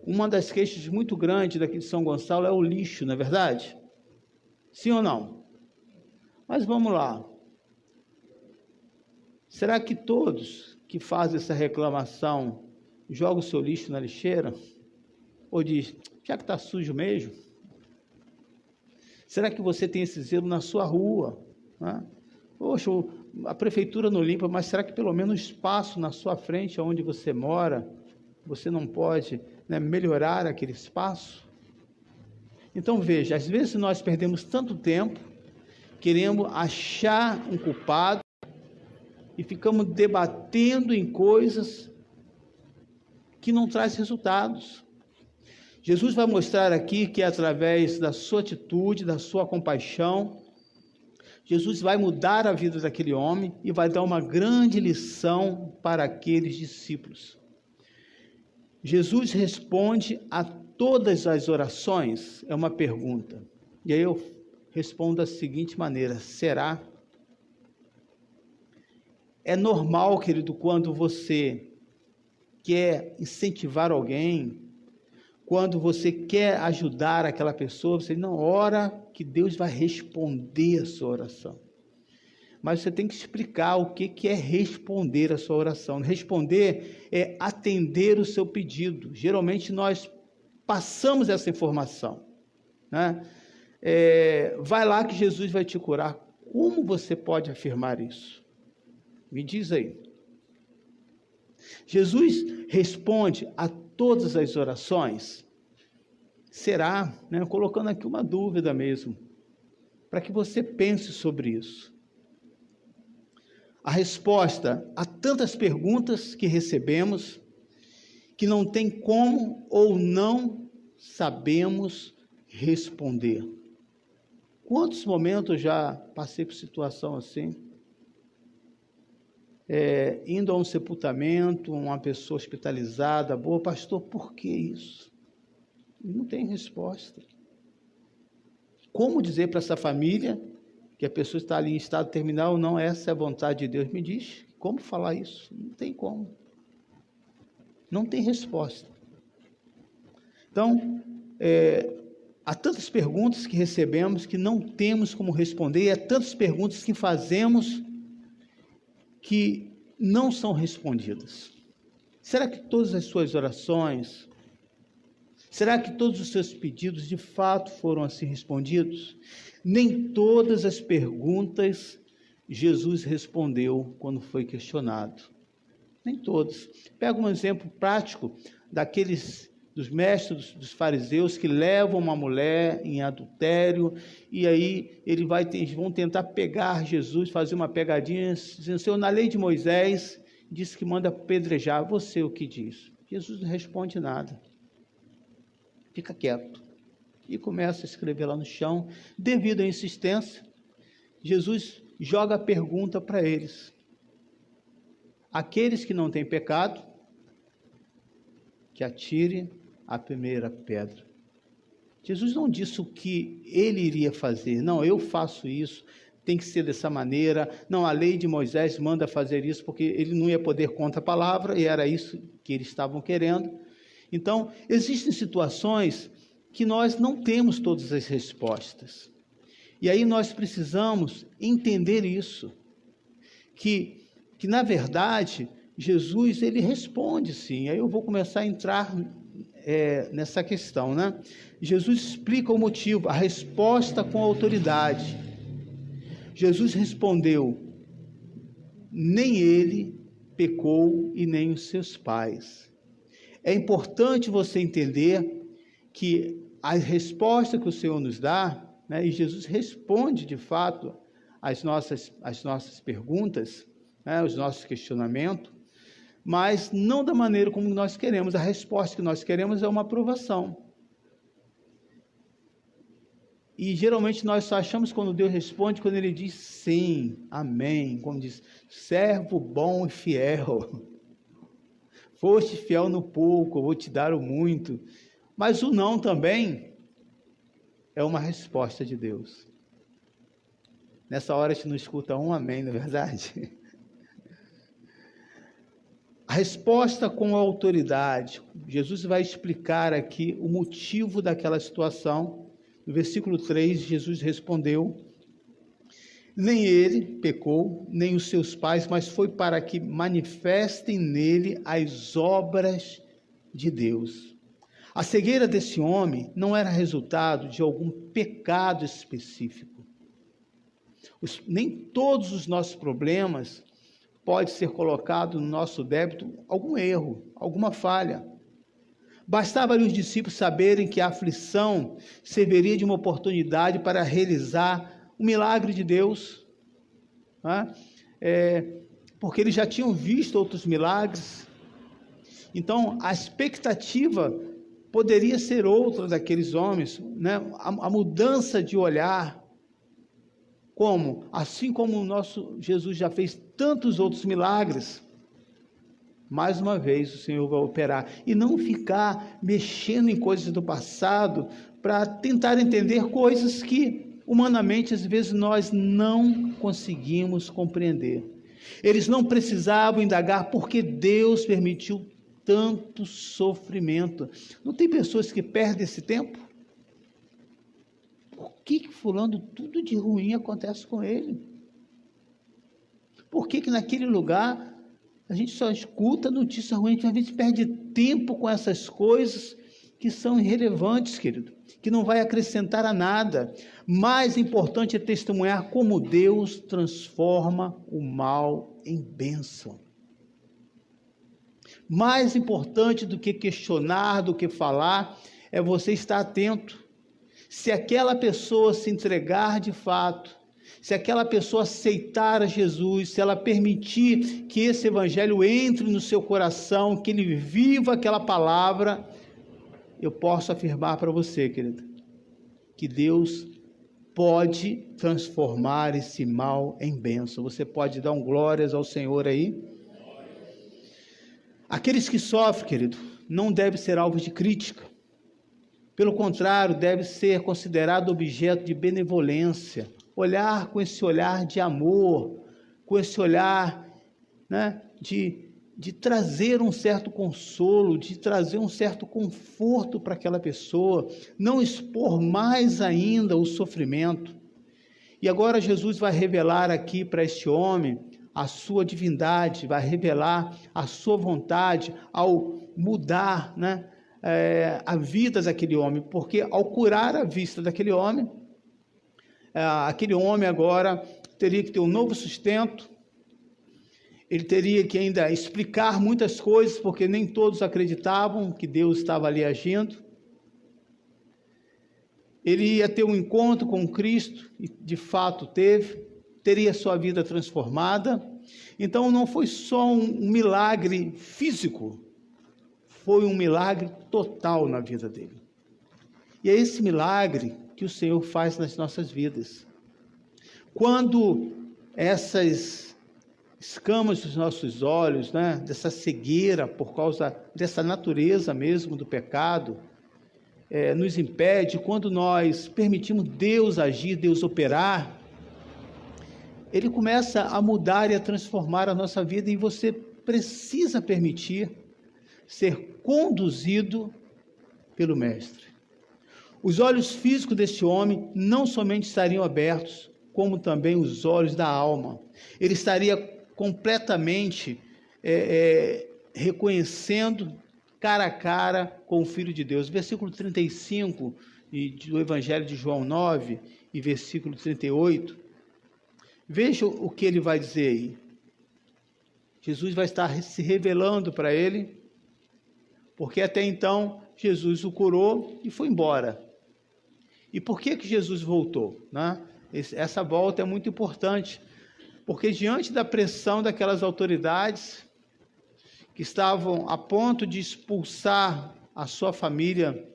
Uma das queixas muito grandes daqui de São Gonçalo é o lixo, não é verdade? Sim ou não? Mas vamos lá. Será que todos que fazem essa reclamação jogam o seu lixo na lixeira? Ou diz, já que está sujo mesmo? Será que você tem esse zelo na sua rua? Né? Poxa, a prefeitura não limpa, mas será que pelo menos o espaço na sua frente, onde você mora, você não pode, né, melhorar aquele espaço? Então veja, às vezes nós perdemos tanto tempo querendo achar um culpado e ficamos debatendo em coisas que não trazem resultados. Jesus vai mostrar aqui que através da sua atitude, da sua compaixão, Jesus vai mudar a vida daquele homem e vai dar uma grande lição para aqueles discípulos. Jesus responde a todas as orações? É uma pergunta. E aí eu respondo da seguinte maneira: será? É normal, querido, quando você quer incentivar alguém, quando você quer ajudar aquela pessoa, você não ora que Deus vai responder a sua oração. Mas você tem que explicar o que é responder a sua oração. Responder é atender o seu pedido. Geralmente nós passamos essa informação, né? Vai lá que Jesus vai te curar. Como você pode afirmar isso? Me diz aí. Jesus responde a todas as orações? Será, né? Colocando aqui uma dúvida mesmo, para que você pense sobre isso. A resposta a tantas perguntas que recebemos, que não tem como ou não sabemos responder. Quantos momentos já passei por situação assim? Indo a um sepultamento, uma pessoa hospitalizada, boa, pastor, por que isso? Não tem resposta. Como dizer para essa família que a pessoa está ali em estado terminal, não, essa é a vontade de Deus? Me diz, como falar isso? Não tem como. Não tem resposta. Então, há tantas perguntas que recebemos que não temos como responder, e há tantas perguntas que fazemos que não são respondidas. Será que todas as suas orações, será que todos os seus pedidos de fato foram assim respondidos? Nem todas as perguntas Jesus respondeu quando foi questionado. Nem todos. Pega um exemplo prático dos mestres, dos fariseus que levam uma mulher em adultério, e aí eles vão tentar pegar Jesus, fazer uma pegadinha, dizendo, Senhor, na lei de Moisés, diz que manda apedrejar, você o que diz? Jesus não responde nada, fica quieto, e começa a escrever lá no chão. Devido à insistência, Jesus joga a pergunta para eles. Aqueles que não têm pecado, que atire a primeira pedra. Jesus não disse o que ele iria fazer. Não, eu faço isso, tem que ser dessa maneira. Não, a lei de Moisés manda fazer isso, porque ele não ia poder contra a palavra, e era isso que eles estavam querendo. Então, existem situações que nós não temos todas as respostas. E aí nós precisamos entender isso, que na verdade, Jesus, ele responde sim. Aí eu vou começar a entrar nessa questão, né? Jesus explica o motivo, a resposta com autoridade. Jesus respondeu, nem ele pecou e nem os seus pais. É importante você entender que a resposta que o Senhor nos dá, né, e Jesus responde de fato as nossas perguntas, né, os nossos questionamentos, mas não da maneira como nós queremos. A resposta que nós queremos é uma aprovação. E geralmente nós só achamos quando Deus responde, quando Ele diz sim, amém, como diz, servo bom e fiel, foste fiel no pouco, eu vou te dar o muito. Mas o não também é uma resposta de Deus. Nessa hora a gente não escuta um amém, não é verdade? A resposta com autoridade. Jesus vai explicar aqui o motivo daquela situação. No versículo 3, Jesus respondeu, nem ele pecou, nem os seus pais, mas foi para que manifestem nele as obras de Deus. A cegueira desse homem não era resultado de algum pecado específico. Nem todos os nossos problemas pode ser colocado no nosso débito algum erro, alguma falha. Bastava-lhe os discípulos saberem que a aflição serviria de uma oportunidade para realizar o milagre de Deus, né? Porque eles já tinham visto outros milagres. Então, a expectativa poderia ser outra daqueles homens, né? A mudança de olhar, assim como o nosso Jesus já fez tantos outros milagres, mais uma vez o Senhor vai operar, e não ficar mexendo em coisas do passado, para tentar entender coisas que humanamente às vezes nós não conseguimos compreender. Eles não precisavam indagar porque Deus permitiu tanto sofrimento. Não tem pessoas que perdem esse tempo? Por que fulano tudo de ruim acontece com ele? Por que naquele lugar a gente só escuta notícia ruim? A gente às vezes perde tempo com essas coisas que são irrelevantes, querido, que não vai acrescentar a nada. Mais importante é testemunhar como Deus transforma o mal em bênção. Mais importante do que questionar, do que falar, é você estar atento. Se aquela pessoa se entregar de fato, se aquela pessoa aceitar a Jesus, se ela permitir que esse evangelho entre no seu coração, que ele viva aquela palavra, eu posso afirmar para você, querido, que Deus pode transformar esse mal em bênção. Você pode dar glórias ao Senhor aí? Aqueles que sofrem, querido, não devem ser alvo de crítica. Pelo contrário, deve ser considerado objeto de benevolência. Olhar com esse olhar de amor, com esse olhar, né, de trazer um certo consolo, de trazer um certo conforto para aquela pessoa, não expor mais ainda o sofrimento. E agora Jesus vai revelar aqui para este homem a sua divindade, vai revelar a sua vontade ao mudar, né, a vida daquele homem, porque ao curar a vista daquele homem, aquele homem agora teria que ter um novo sustento, ele teria que ainda explicar muitas coisas, porque nem todos acreditavam que Deus estava ali agindo. Ele ia ter um encontro com Cristo, e de fato teve, teria sua vida transformada. Então não foi só um milagre físico, foi um milagre total na vida dele. E é esse milagre que o Senhor faz nas nossas vidas. Quando essas escamas dos nossos olhos, né, dessa cegueira por causa dessa natureza mesmo do pecado, nos impede, quando nós permitimos Deus agir, Deus operar, Ele começa a mudar e a transformar a nossa vida, e você precisa permitir ser conduzido pelo Mestre. Os olhos físicos deste homem não somente estariam abertos, como também os olhos da alma. Ele estaria completamente reconhecendo cara a cara com o Filho de Deus. Versículo 35 do Evangelho de João 9 e versículo 38. Veja o que ele vai dizer aí. Jesus vai estar se revelando para ele, porque até então Jesus o curou e foi embora. E por que Jesus voltou, né? Essa volta é muito importante, porque diante da pressão daquelas autoridades que estavam a ponto de expulsar a sua família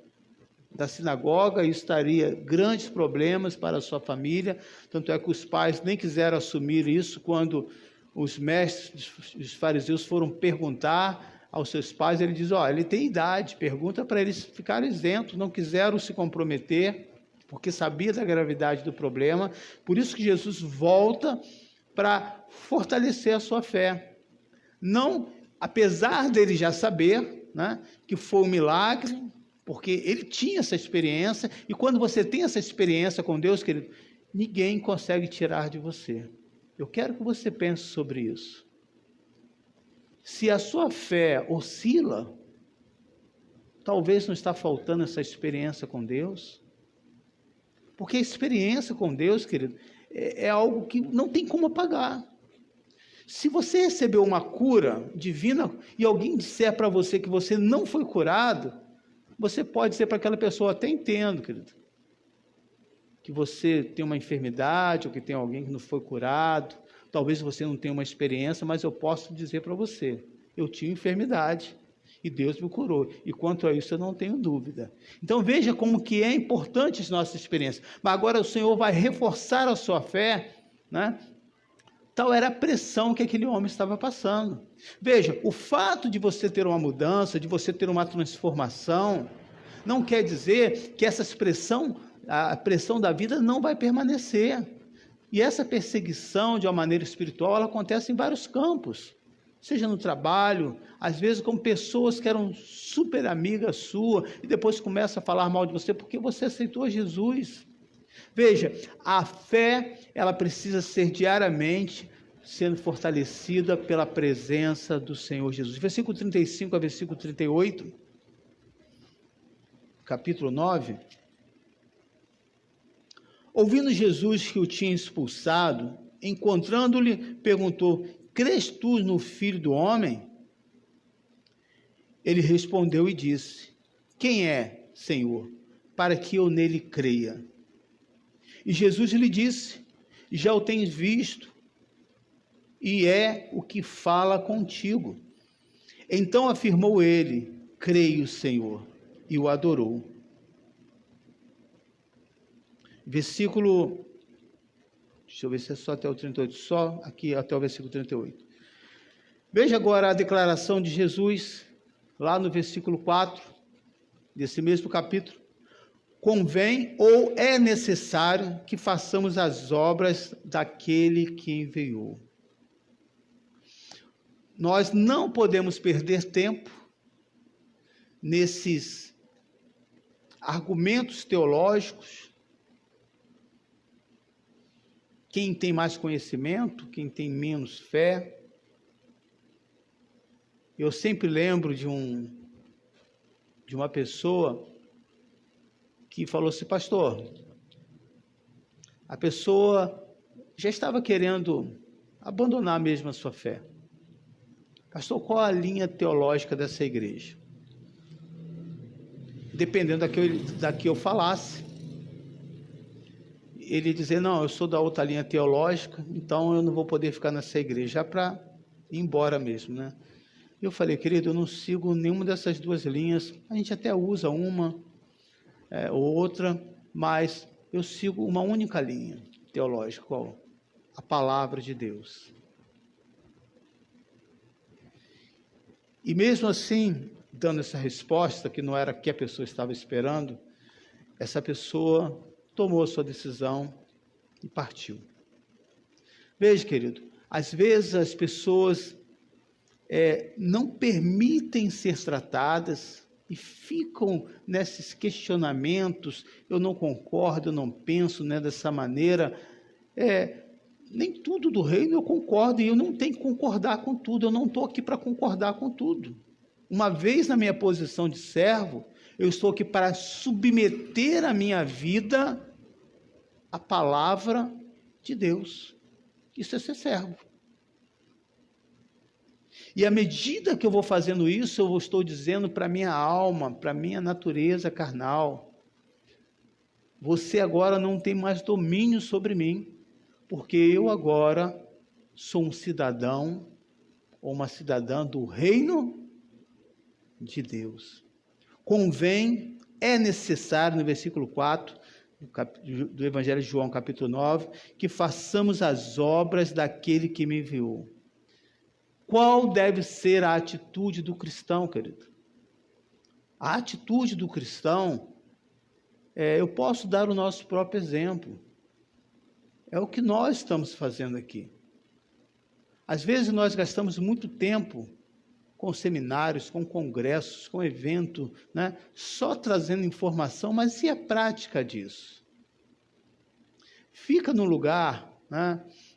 da sinagoga, isso traria grandes problemas para a sua família, tanto é que os pais nem quiseram assumir isso. Quando os mestres, os fariseus foram perguntar aos seus pais, ele diz, ele tem idade, pergunta para eles ficarem isentos, não quiseram se comprometer, porque sabia da gravidade do problema. Por isso que Jesus volta para fortalecer a sua fé. Não, apesar dele já saber, né, que foi um milagre, porque ele tinha essa experiência, e quando você tem essa experiência com Deus, querido, ninguém consegue tirar de você. Eu quero que você pense sobre isso. Se a sua fé oscila, talvez não está faltando essa experiência com Deus, porque a experiência com Deus, querido, é algo que não tem como apagar. Se você recebeu uma cura divina e alguém disser para você que você não foi curado, você pode dizer para aquela pessoa, até entendo, querido, que você tem uma enfermidade ou que tem alguém que não foi curado, talvez você não tenha uma experiência, mas eu posso dizer para você, eu tinha enfermidade e Deus me curou, e quanto a isso eu não tenho dúvida. Então veja como que é importante as nossas experiências, mas agora o Senhor vai reforçar a sua fé, né? Tal era a pressão que aquele homem estava passando. Veja, o fato de você ter uma mudança, de você ter uma transformação, não quer dizer que essa a pressão da vida não vai permanecer. E essa perseguição, de uma maneira espiritual, ela acontece em vários campos. Seja no trabalho, às vezes com pessoas que eram super amigas sua, e depois começam a falar mal de você porque você aceitou Jesus. Veja, a fé, ela precisa ser diariamente sendo fortalecida pela presença do Senhor Jesus. Versículo 35 a versículo 38. capítulo 9. Ouvindo Jesus que o tinha expulsado, encontrando-lhe, perguntou: crês tu no Filho do Homem? Ele respondeu e disse: quem é, Senhor, para que eu nele creia? E Jesus lhe disse: já o tens visto, e é o que fala contigo. Então afirmou ele: creio, Senhor, e o adorou. Versículo, deixa eu ver se é só até o 38, só aqui até o versículo 38. Veja agora a declaração de Jesus, lá no versículo 4, desse mesmo capítulo. Convém ou é necessário que façamos as obras daquele que enviou. Nós não podemos perder tempo nesses argumentos teológicos. Quem tem mais conhecimento, quem tem menos fé. Eu sempre lembro de uma pessoa que falou assim: pastor, a pessoa já estava querendo abandonar mesmo a sua fé. Pastor, qual a linha teológica dessa igreja? Dependendo da que eu falasse, ele dizer: não, eu sou da outra linha teológica, então eu não vou poder ficar nessa igreja, já para ir embora mesmo, né? Eu falei: querido, eu não sigo nenhuma dessas duas linhas, a gente até usa uma ou outra, mas eu sigo uma única linha teológica, qual? A palavra de Deus. E mesmo assim, dando essa resposta, que não era que a pessoa estava esperando, essa pessoa tomou a sua decisão e partiu. Veja, querido, às vezes as pessoas não permitem ser tratadas e ficam nesses questionamentos: eu não concordo, eu não penso dessa maneira. Nem tudo do reino eu concordo, e eu não tenho que concordar com tudo, eu não estou aqui para concordar com tudo. Uma vez na minha posição de servo, eu estou aqui para submeter a minha vida à palavra de Deus. Isso é ser servo. E à medida que eu vou fazendo isso, eu estou dizendo para a minha alma, para a minha natureza carnal: você agora não tem mais domínio sobre mim, porque eu agora sou um cidadão ou uma cidadã do reino de Deus. Convém, é necessário, no versículo 4 do Evangelho de João, capítulo 9, que façamos as obras daquele que me enviou. Qual deve ser a atitude do cristão, querido? A atitude do cristão, eu posso dar o nosso próprio exemplo. É o que nós estamos fazendo aqui. Às vezes nós gastamos muito tempo com seminários, com congressos, com eventos, só trazendo informação, mas e a prática disso? Fica no lugar,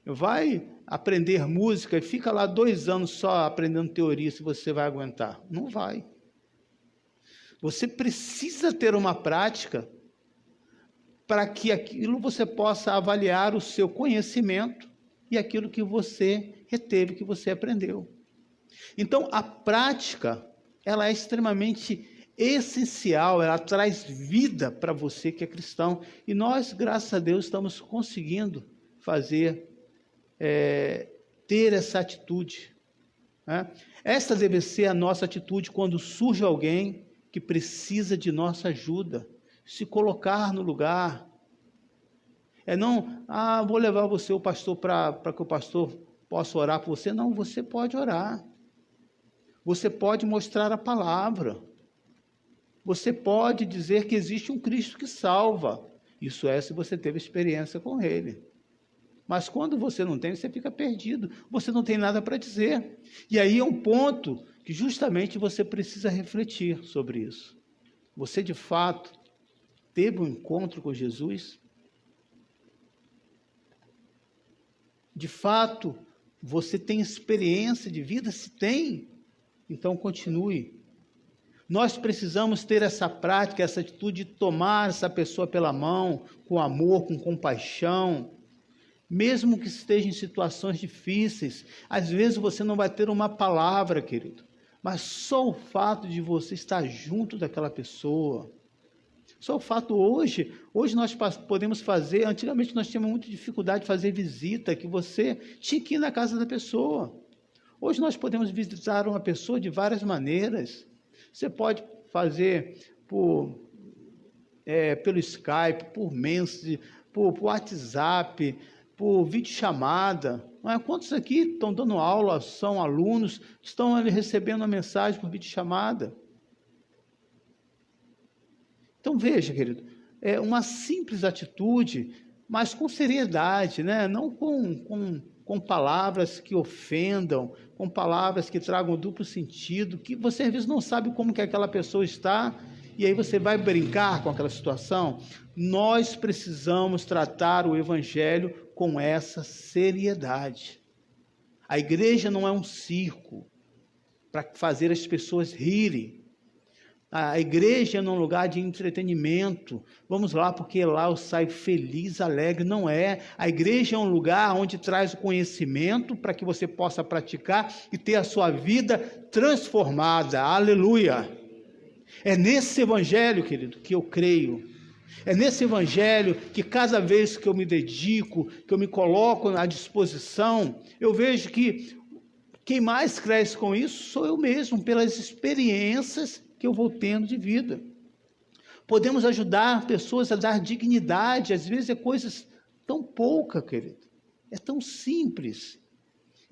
vai aprender música e fica lá 2 anos só aprendendo teoria, se você vai aguentar. Não vai. Você precisa ter uma prática para que aquilo você possa avaliar o seu conhecimento e aquilo que você reteve, que você aprendeu. Então, a prática, ela é extremamente essencial, ela traz vida para você que é cristão. E nós, graças a Deus, estamos conseguindo ter essa atitude. Esta deve ser a nossa atitude quando surge alguém que precisa de nossa ajuda. Se colocar no lugar. Não, vou levar você, o pastor, para que o pastor possa orar por você. Não, você pode orar. Você pode mostrar a palavra. Você pode dizer que existe um Cristo que salva. Isso é se você teve experiência com Ele. Mas quando você não tem, você fica perdido. Você não tem nada para dizer. E aí é um ponto que justamente você precisa refletir sobre isso. Você, de fato, teve um encontro com Jesus? De fato, você tem experiência de vida? Se tem, então continue. Nós precisamos ter essa prática, essa atitude de tomar essa pessoa pela mão, com amor, com compaixão, mesmo que esteja em situações difíceis. Às vezes você não vai ter uma palavra, querido, mas só o fato de você estar junto daquela pessoa, só o fato hoje nós podemos fazer, antigamente nós tínhamos muita dificuldade de fazer visita, que você tinha que ir na casa da pessoa. Hoje nós podemos visitar uma pessoa de várias maneiras. Você pode fazer pelo Skype, por Messenger, por WhatsApp, por videochamada. Quantos aqui estão dando aula, são alunos, estão ali recebendo a mensagem por videochamada? Então veja, querido, é uma simples atitude, mas com seriedade, né? Não com palavras que ofendam, com palavras que tragam duplo sentido, que você às vezes não sabe como que aquela pessoa está, e aí você vai brincar com aquela situação. Nós precisamos tratar o Evangelho com essa seriedade. A igreja não é um circo para fazer as pessoas rirem. A igreja não é um lugar de entretenimento. Vamos lá porque lá eu saio feliz, alegre. Não é. A igreja é um lugar onde traz o conhecimento para que você possa praticar e ter a sua vida transformada. Aleluia! É nesse evangelho, querido, que eu creio. É nesse evangelho que cada vez que eu me dedico, que eu me coloco à disposição, eu vejo que quem mais cresce com isso sou eu mesmo, pelas experiências que eu vou tendo de vida. Podemos ajudar pessoas a dar dignidade, às vezes é coisas tão pouca, querido, é tão simples,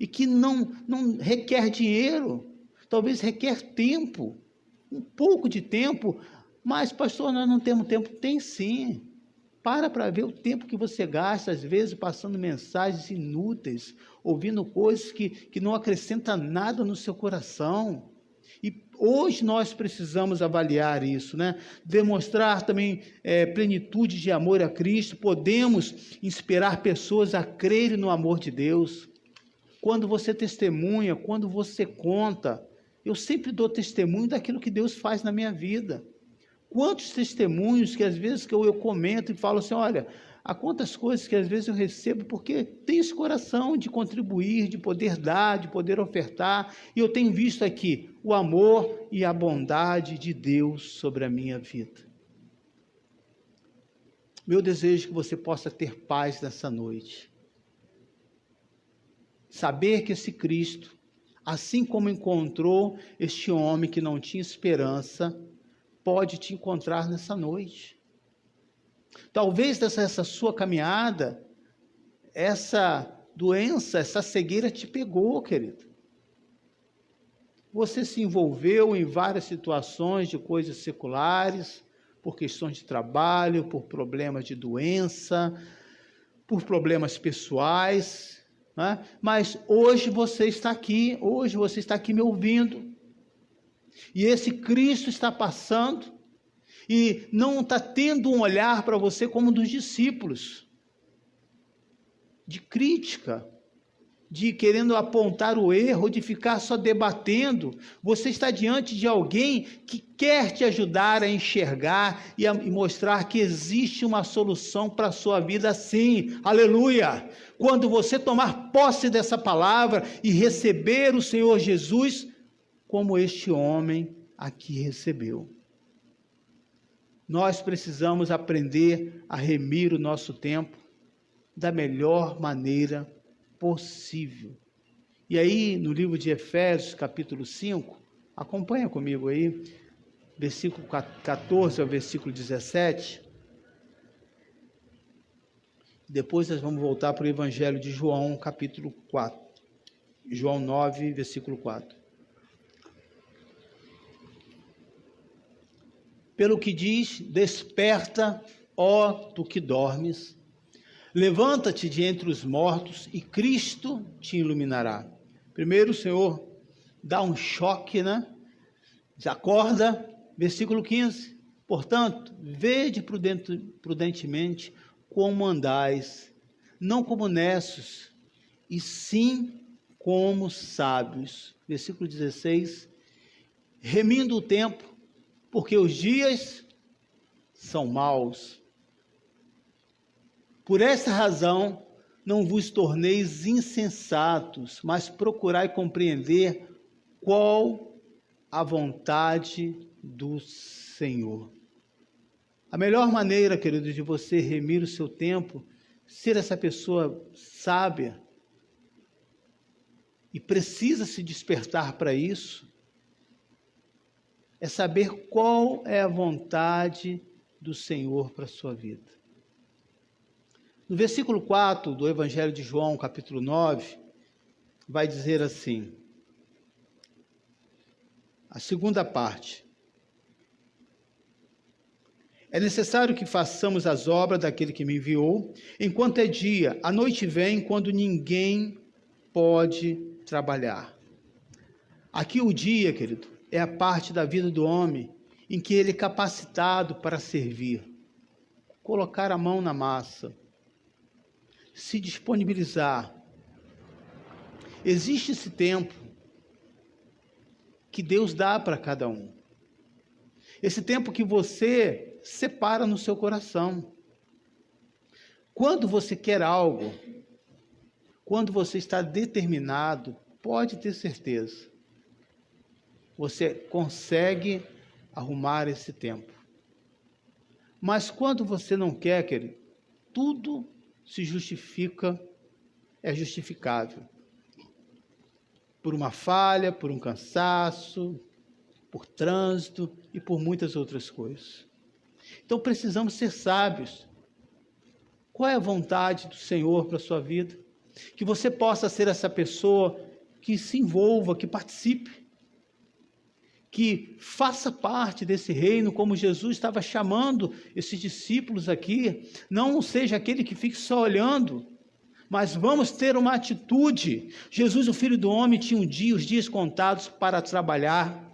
e que não requer dinheiro, talvez requer tempo, um pouco de tempo, mas pastor, nós não temos tempo. Tem sim. Para ver o tempo que você gasta, às vezes, passando mensagens inúteis, ouvindo coisas que não acrescentam nada no seu coração. E hoje nós precisamos avaliar isso, né? Demonstrar também plenitude de amor a Cristo. Podemos inspirar pessoas a crerem no amor de Deus. Quando você testemunha, quando você conta, eu sempre dou testemunho daquilo que Deus faz na minha vida. Quantos testemunhos que às vezes que eu comento e falo assim, olha, há quantas coisas que às vezes eu recebo porque tenho esse coração de contribuir, de poder dar, de poder ofertar, e eu tenho visto aqui o amor e a bondade de Deus sobre a minha vida. Meu desejo é que você possa ter paz nessa noite. Saber que esse Cristo, assim como encontrou este homem que não tinha esperança, pode te encontrar nessa noite. Talvez nessa sua caminhada, essa doença, essa cegueira te pegou, querido. Você se envolveu em várias situações de coisas seculares, por questões de trabalho, por problemas de doença, por problemas pessoais, né? Mas hoje você está aqui me ouvindo. E esse Cristo está passando e não está tendo um olhar para você como dos discípulos, de crítica, de querendo apontar o erro, de ficar só debatendo. Você está diante de alguém que quer te ajudar a enxergar e mostrar que existe uma solução para a sua vida, sim. Aleluia! Quando você tomar posse dessa palavra e receber o Senhor Jesus, como este homem aqui recebeu. Nós precisamos aprender a remir o nosso tempo da melhor maneira possível. E aí, no livro de Efésios, capítulo 5, acompanha comigo aí, versículo 14 ao versículo 17. Depois nós vamos voltar para o Evangelho de João, capítulo 4. João 9, versículo 4. Pelo que diz, desperta, ó tu que dormes, levanta-te de entre os mortos e Cristo te iluminará. Primeiro o Senhor dá um choque, né? Acorda, versículo 15. Portanto, vede prudentemente como andais, não como necios, e sim como sábios. Versículo 16. Remindo o tempo, porque os dias são maus. Por essa razão, não vos torneis insensatos, mas procurai compreender qual a vontade do Senhor. A melhor maneira, querido, de você remir o seu tempo, ser essa pessoa sábia, e precisa se despertar para isso, é saber qual é a vontade do Senhor para a sua vida. No versículo 4 do Evangelho de João, capítulo 9, vai dizer assim, a segunda parte: é necessário que façamos as obras daquele que me enviou, enquanto é dia. A noite vem quando ninguém pode trabalhar. Aqui o dia, querido, é a parte da vida do homem em que ele é capacitado para servir, colocar a mão na massa, se disponibilizar. Existe esse tempo que Deus dá para cada um. Esse tempo que você separa no seu coração. Quando você quer algo, quando você está determinado, pode ter certeza, você consegue arrumar esse tempo. Mas quando você não quer, querido, tudo se justifica, é justificável. Por uma falha, por um cansaço, por trânsito e por muitas outras coisas. Então precisamos ser sábios. Qual é a vontade do Senhor para a sua vida? Que você possa ser essa pessoa que se envolva, que participe, que faça parte desse reino, como Jesus estava chamando esses discípulos aqui. Não seja aquele que fique só olhando, mas vamos ter uma atitude. Jesus, o Filho do Homem, tinha os dias contados para trabalhar,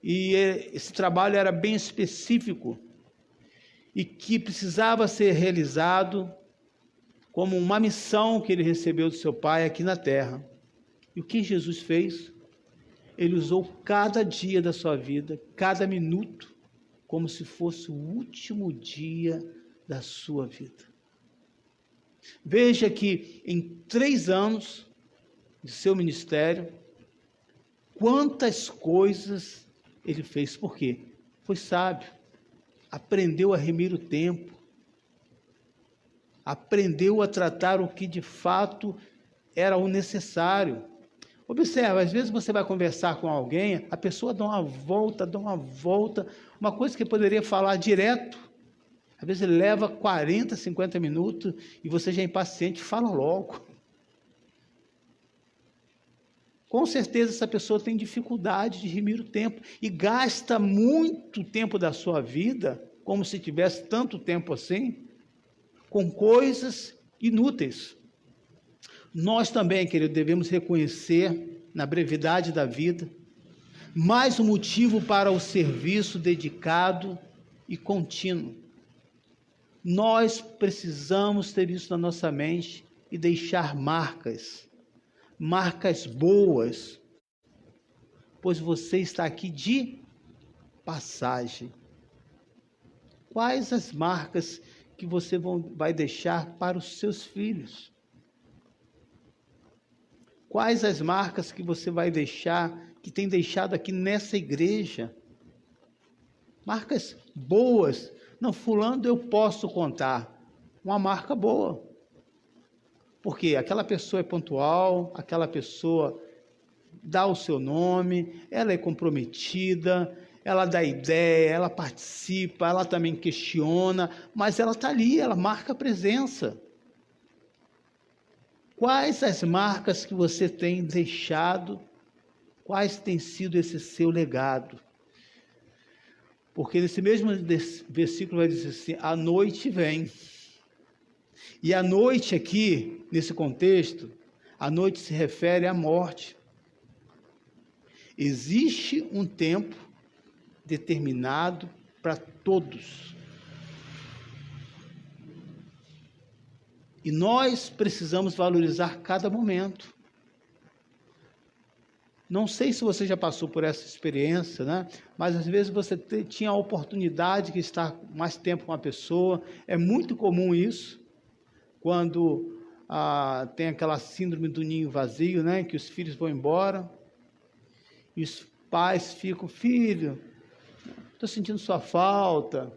e esse trabalho era bem específico, e que precisava ser realizado como uma missão que ele recebeu do seu Pai aqui na terra. E o que Jesus fez? Ele usou cada dia da sua vida, cada minuto, como se fosse o último dia da sua vida. Veja que em 3 anos de seu ministério, quantas coisas ele fez. Por quê? Foi sábio, aprendeu a remir o tempo, aprendeu a tratar o que de fato era o necessário. Observa, às vezes você vai conversar com alguém, a pessoa dá uma volta, uma coisa que poderia falar direto, às vezes ele leva 40, 50 minutos e você já é impaciente, fala logo. Com certeza essa pessoa tem dificuldade de remir o tempo e gasta muito tempo da sua vida, como se tivesse tanto tempo assim, com coisas inúteis. Nós também, querido, devemos reconhecer na brevidade da vida mais um motivo para o serviço dedicado e contínuo. Nós precisamos ter isso na nossa mente e deixar marcas boas, pois você está aqui de passagem. Quais as marcas que você vai deixar para os seus filhos? Quais as marcas que você vai deixar, que tem deixado aqui nessa igreja? Marcas boas. Não, fulano eu posso contar. Uma marca boa. Porque aquela pessoa é pontual, aquela pessoa dá o seu nome, ela é comprometida, ela dá ideia, ela participa, ela também questiona, mas ela está ali, ela marca a presença. Quais as marcas que você tem deixado? Quais tem sido esse seu legado? Porque nesse mesmo versículo vai dizer assim, a noite vem. E a noite aqui, nesse contexto, a noite se refere à morte. Existe um tempo determinado para todos. E nós precisamos valorizar cada momento. Não sei se você já passou por essa experiência, né? Mas às vezes você tinha a oportunidade de estar mais tempo com a pessoa. É muito comum isso, quando tem aquela síndrome do ninho vazio, né? Que os filhos vão embora e os pais ficam: filho, estou sentindo sua falta.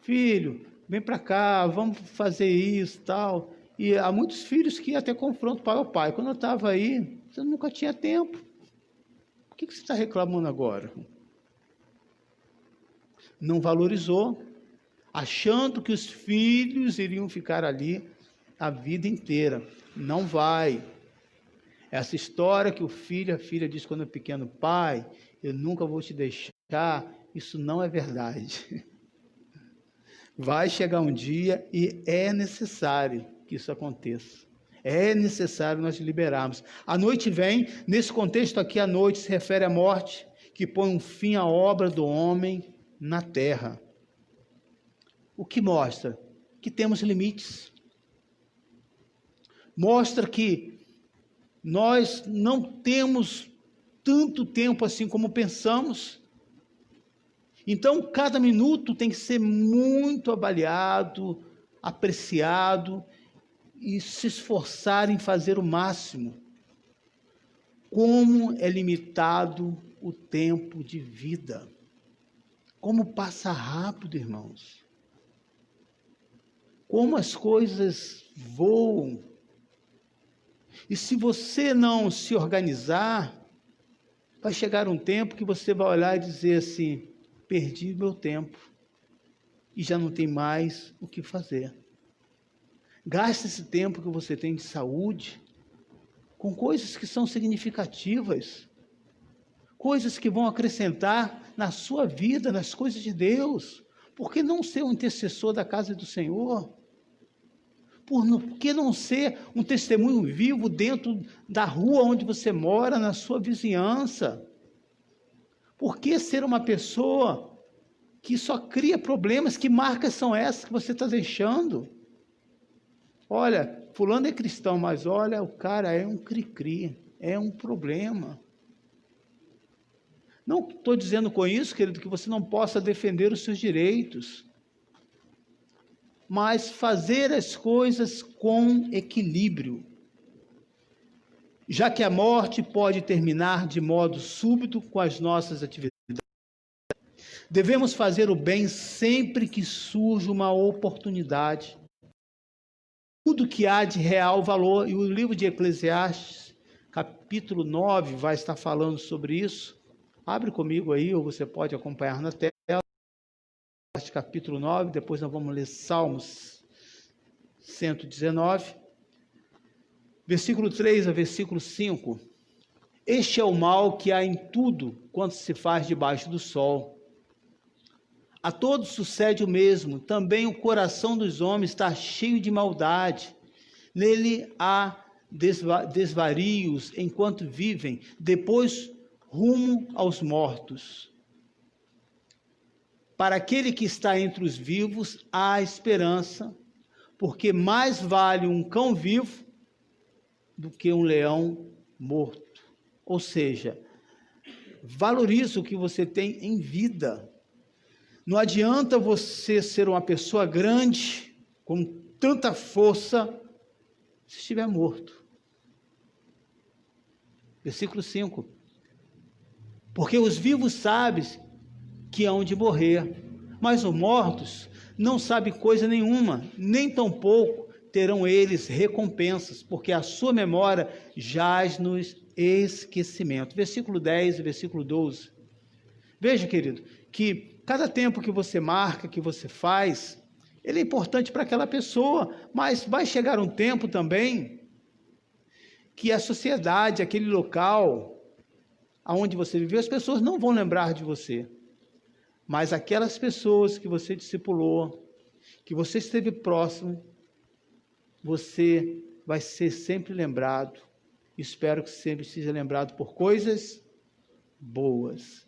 Filho, vem para cá, vamos fazer isso, tal. E há muitos filhos que até confrontam o pai ao pai. Quando eu estava aí, você nunca tinha tempo. Por que você está reclamando agora? Não valorizou, achando que os filhos iriam ficar ali a vida inteira. Não vai. Essa história que o filho, a filha diz quando é pequeno: pai, eu nunca vou te deixar, isso não é verdade. Vai chegar um dia e é necessário que isso aconteça. É necessário nós liberarmos. A noite vem, nesse contexto aqui, a noite se refere à morte, que põe um fim à obra do homem na terra. O que mostra? Que temos limites. Mostra que nós não temos tanto tempo assim como pensamos. Então, cada minuto tem que ser muito avaliado, apreciado e se esforçar em fazer o máximo. Como é limitado o tempo de vida. Como passa rápido, irmãos. Como as coisas voam. E se você não se organizar, vai chegar um tempo que você vai olhar e dizer assim: perdi meu tempo e já não tem mais o que fazer. Gaste esse tempo que você tem de saúde com coisas que são significativas, coisas que vão acrescentar na sua vida, nas coisas de Deus. Por que não ser um intercessor da casa do Senhor? Por que não ser um testemunho vivo dentro da rua onde você mora, na sua vizinhança? Por que ser uma pessoa que só cria problemas? Que marcas são essas que você está deixando? Olha, fulano é cristão, mas olha, o cara é um cri-cri, é um problema. Não estou dizendo com isso, querido, que você não possa defender os seus direitos, mas fazer as coisas com equilíbrio. Já que a morte pode terminar de modo súbito com as nossas atividades, devemos fazer o bem sempre que surja uma oportunidade. Tudo que há de real valor, e o livro de Eclesiastes, capítulo 9, vai estar falando sobre isso. Abre comigo aí, ou você pode acompanhar na tela. Capítulo 9, depois nós vamos ler Salmos 119. Versículo 3 a versículo 5. Este é o mal que há em tudo quanto se faz debaixo do sol. A todos sucede o mesmo, também o coração dos homens está cheio de maldade. Nele há desvarios enquanto vivem, depois rumo aos mortos. Para aquele que está entre os vivos há esperança, porque mais vale um cão vivo do que um leão morto. Ou seja, valorize o que você tem em vida. Não adianta você ser uma pessoa grande, com tanta força, se estiver morto. Versículo 5. Porque os vivos sabem que hão de morrer, mas os mortos não sabem coisa nenhuma, nem tampouco terão eles recompensas, porque a sua memória jaz no esquecimento. Versículo 10 e versículo 12. Veja, querido, que cada tempo que você marca, que você faz, ele é importante para aquela pessoa, mas vai chegar um tempo também que a sociedade, aquele local onde você viveu, as pessoas não vão lembrar de você. Mas aquelas pessoas que você discipulou, que você esteve próximo, você vai ser sempre lembrado. Espero que sempre seja lembrado por coisas boas.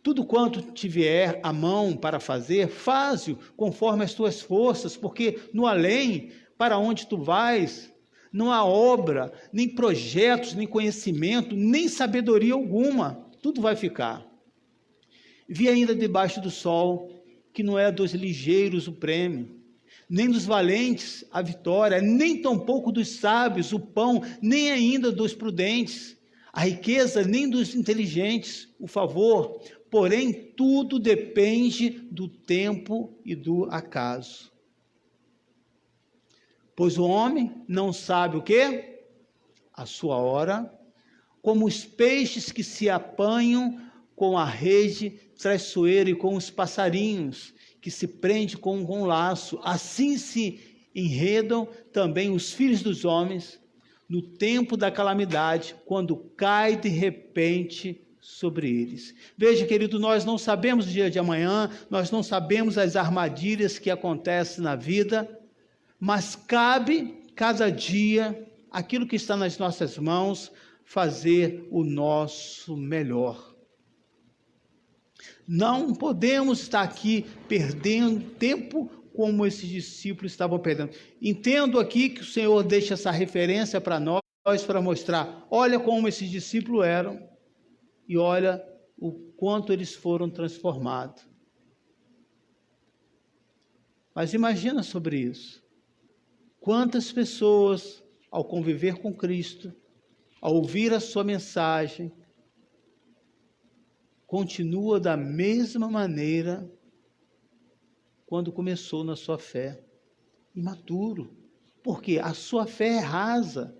Tudo quanto te vier à mão para fazer, faz-o conforme as tuas forças, porque no além, para onde tu vais, não há obra, nem projetos, nem conhecimento, nem sabedoria alguma. Tudo vai ficar. Vi ainda debaixo do sol que não é dos ligeiros o prêmio, nem dos valentes a vitória, nem tampouco dos sábios o pão, nem ainda dos prudentes a riqueza, nem dos inteligentes o favor. Porém, tudo depende do tempo e do acaso. Pois o homem não sabe o quê? A sua hora, como os peixes que se apanham com a rede traiçoeira e com os passarinhos que se prende com um laço, assim se enredam também os filhos dos homens no tempo da calamidade, quando cai de repente sobre eles. Veja, querido, nós não sabemos o dia de amanhã, nós não sabemos as armadilhas que acontecem na vida, mas cabe cada dia, aquilo que está nas nossas mãos, fazer o nosso melhor. Não podemos estar aqui perdendo tempo como esses discípulos estavam perdendo. Entendo aqui que o Senhor deixa essa referência para nós, para mostrar, olha como esses discípulos eram e olha o quanto eles foram transformados. Mas imagina sobre isso. Quantas pessoas, ao conviver com Cristo, ao ouvir a sua mensagem, continua da mesma maneira quando começou na sua fé, imaturo, porque a sua fé é rasa,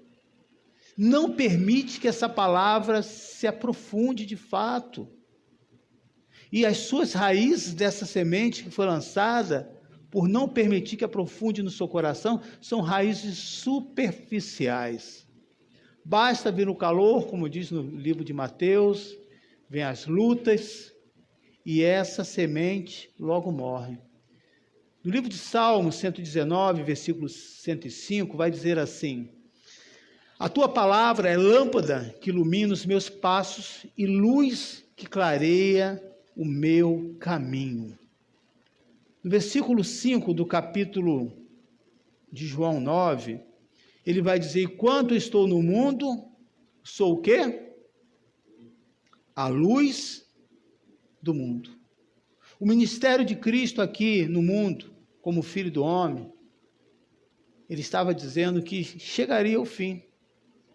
não permite que essa palavra se aprofunde de fato, e as suas raízes dessa semente que foi lançada, por não permitir que aprofunde no seu coração, são raízes superficiais. Basta vir o calor, como diz no livro de Mateus, vem as lutas, e essa semente logo morre. No livro de Salmos 119, versículo 105, vai dizer assim: a tua palavra é lâmpada que ilumina os meus passos e luz que clareia o meu caminho. No versículo 5 do capítulo de João 9, ele vai dizer: enquanto estou no mundo, sou o quê? A luz do mundo. O ministério de Cristo aqui no mundo, como Filho do Homem, ele estava dizendo que chegaria ao fim.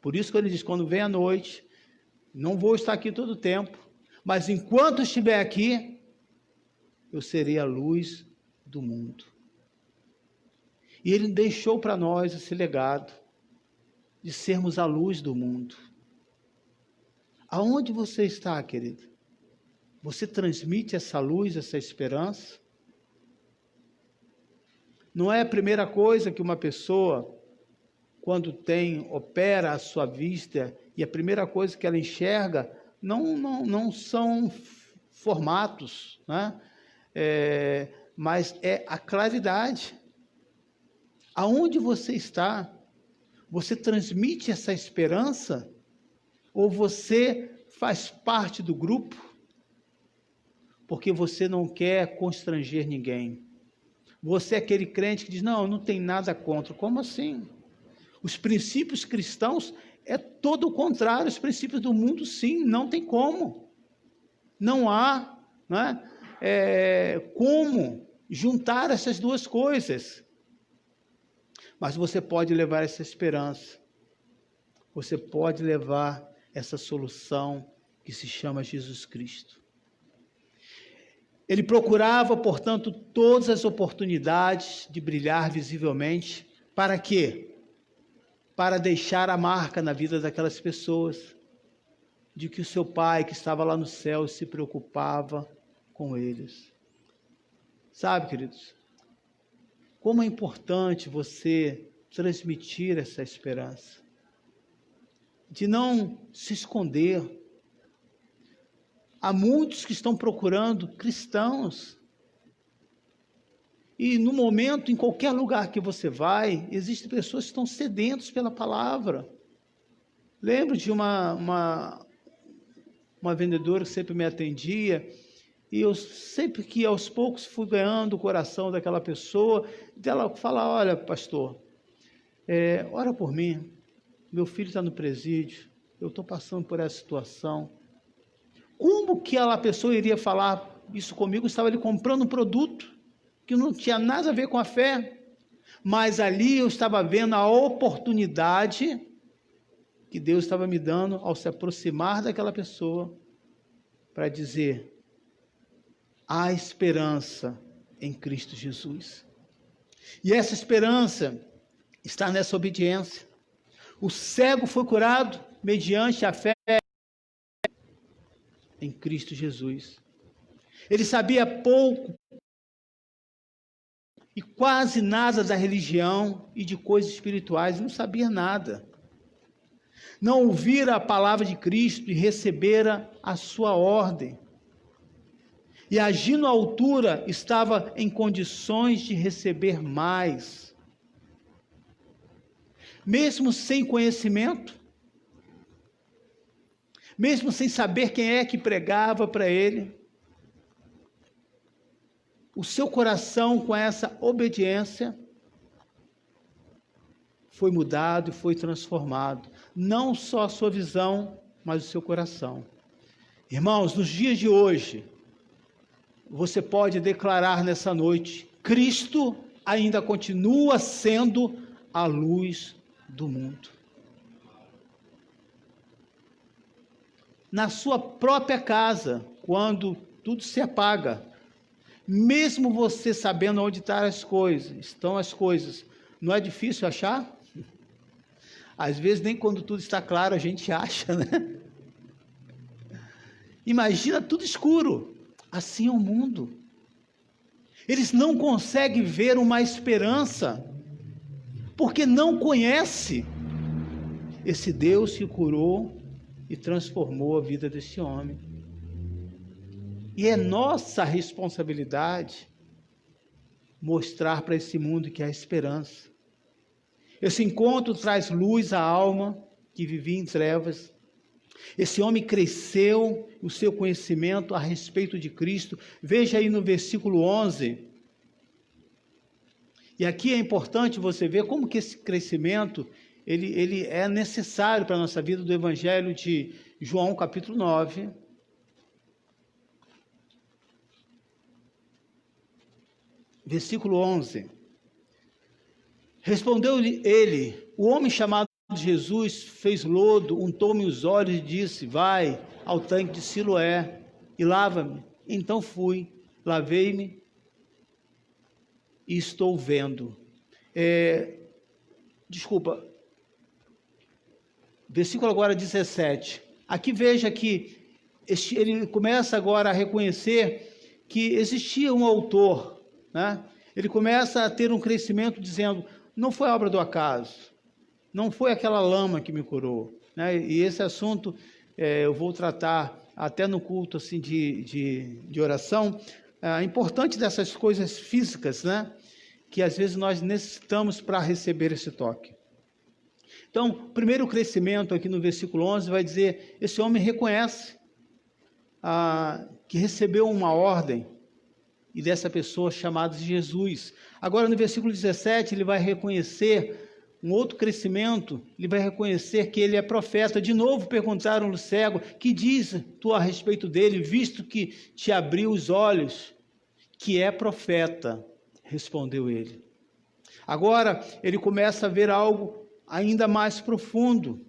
Por isso que ele diz, quando vem a noite, não vou estar aqui todo o tempo, mas enquanto estiver aqui, eu serei a luz do mundo. E ele deixou para nós esse legado de sermos a luz do mundo. Aonde você está, querido? Você transmite essa luz, essa esperança? Não é a primeira coisa que uma pessoa, quando opera a sua vista, e a primeira coisa que ela enxerga, não são formatos, né? Mas é a claridade. Aonde você está? Você transmite essa esperança? Ou você faz parte do grupo? Porque você não quer constranger ninguém. Você é aquele crente que diz, não tem nada contra. Como assim? Os princípios cristãos é todo o contrário. Os princípios do mundo, sim, não tem como. Não há, né, como juntar essas duas coisas. Mas você pode levar essa esperança. Você pode levar essa solução que se chama Jesus Cristo. Ele procurava, portanto, todas as oportunidades de brilhar visivelmente. Para quê? Para deixar a marca na vida daquelas pessoas, de que o seu Pai, que estava lá no céu, se preocupava com eles. Sabe, queridos, como é importante você transmitir essa esperança, de não se esconder. Há muitos que estão procurando cristãos. E no momento, em qualquer lugar que você vai, existem pessoas que estão sedentas pela palavra. Lembro de uma vendedora que sempre me atendia, e eu sempre que aos poucos fui ganhando o coração daquela pessoa, dela falar, olha, pastor, ora por mim, meu filho está no presídio, eu estou passando por essa situação. Como que aquela pessoa iria falar isso comigo? Estava ali comprando um produto que não tinha nada a ver com a fé, mas ali eu estava vendo a oportunidade que Deus estava me dando ao se aproximar daquela pessoa para dizer: há esperança em Cristo Jesus. E essa esperança está nessa obediência. O cego foi curado mediante a fé em Cristo Jesus. Ele sabia pouco e quase nada da religião e de coisas espirituais, não sabia nada. Não ouvira a palavra de Cristo e recebera a sua ordem. E agindo à altura, estava em condições de receber mais. Mesmo sem conhecimento, mesmo sem saber quem é que pregava para ele, o seu coração, com essa obediência, foi mudado e foi transformado. Não só a sua visão, mas o seu coração. Irmãos, nos dias de hoje, você pode declarar nessa noite: Cristo ainda continua sendo a luz do mundo. Na sua própria casa, quando tudo se apaga, mesmo você sabendo onde estão as coisas, não é difícil achar? Às vezes nem quando tudo está claro a gente acha, né? Imagina tudo escuro. Assim é o mundo. Eles não conseguem ver uma esperança, porque não conhece esse Deus que curou e transformou a vida desse homem. E é nossa responsabilidade mostrar para esse mundo que há esperança. Esse encontro traz luz à alma que vivia em trevas. Esse homem cresceu o seu conhecimento a respeito de Cristo. Veja aí no versículo 11. E aqui é importante você ver como que esse crescimento ele é necessário para a nossa vida, do Evangelho de João, capítulo 9. Versículo 11. Respondeu-lhe ele: o homem chamado Jesus fez lodo, untou-me os olhos e disse: vai ao tanque de Siloé e lava-me. Então fui, lavei-me e estou vendo. Versículo agora 17. Aqui veja que ele começa agora a reconhecer que existia um autor, né? Ele começa a ter um crescimento dizendo: não foi obra do acaso, não foi aquela lama que me curou, né? E esse assunto eu vou tratar até no culto assim, de oração. É importante dessas coisas físicas, né? Que às vezes nós necessitamos para receber esse toque. Então, o primeiro crescimento aqui no versículo 11 vai dizer: esse homem reconhece que recebeu uma ordem, e dessa pessoa chamada Jesus. Agora no versículo 17 ele vai reconhecer um outro crescimento, ele vai reconhecer que ele é profeta. De novo perguntaram-lhe o cego: que diz tu a respeito dele, visto que te abriu os olhos? Que é profeta, respondeu ele. Agora ele começa a ver algo ainda mais profundo.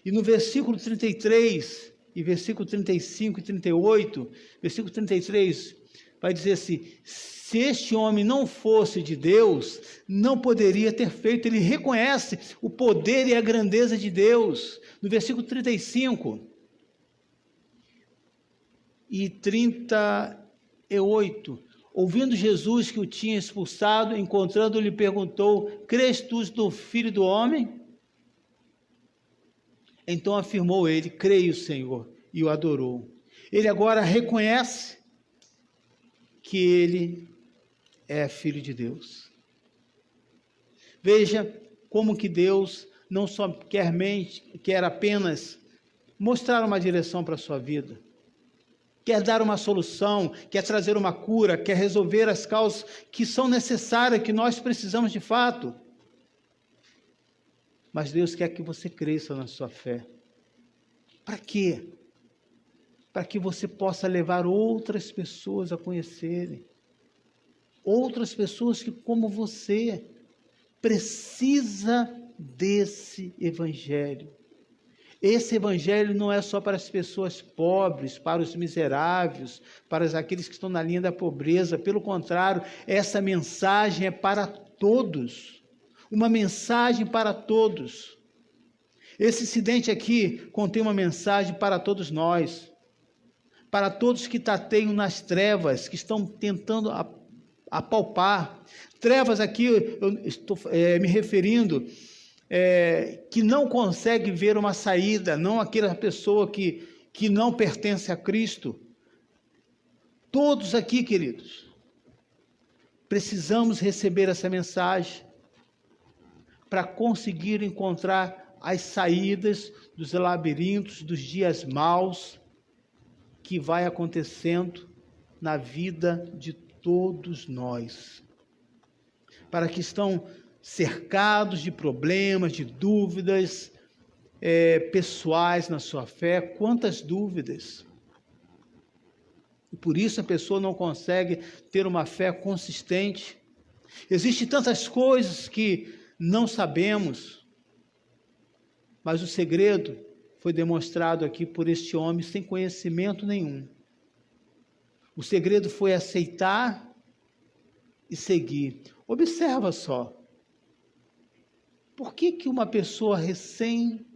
E no versículo 33, e versículo 35 e 38, versículo 33, vai dizer assim: se este homem não fosse de Deus, não poderia ter feito. Ele reconhece o poder e a grandeza de Deus. No versículo 35 e 38, ouvindo Jesus que o tinha expulsado, encontrando-lhe, perguntou: crês tu no Filho do Homem? Então afirmou ele: creio, Senhor, e o adorou. Ele agora reconhece que ele é filho de Deus. Veja como que Deus não só quer apenas mostrar uma direção para a sua vida, quer dar uma solução, quer trazer uma cura, quer resolver as causas que são necessárias, que nós precisamos de fato. mas Deus quer que você cresça na sua fé. Para quê? Para que você possa levar outras pessoas a conhecerem. Outras pessoas que, como você, precisa desse evangelho. Esse evangelho não é só para as pessoas pobres, para os miseráveis, para aqueles que estão na linha da pobreza. Pelo contrário, essa mensagem é para todos. Uma mensagem para todos. Esse incidente aqui contém uma mensagem para todos nós. Para todos que tateiam nas trevas, que estão tentando apalpar. Trevas aqui, eu estou me referindo, que não consegue ver uma saída, não aquela pessoa que não pertence a Cristo. Todos aqui, queridos, precisamos receber essa mensagem para conseguir encontrar as saídas dos labirintos, dos dias maus que vai acontecendo na vida de todos nós. Para que estão cercados de problemas, de dúvidas pessoais na sua fé. Quantas dúvidas! E por isso a pessoa não consegue ter uma fé consistente. Existem tantas coisas que não sabemos, mas o segredo foi demonstrado aqui por este homem sem conhecimento nenhum. O segredo foi aceitar e seguir. Observa só. Por que uma pessoa recém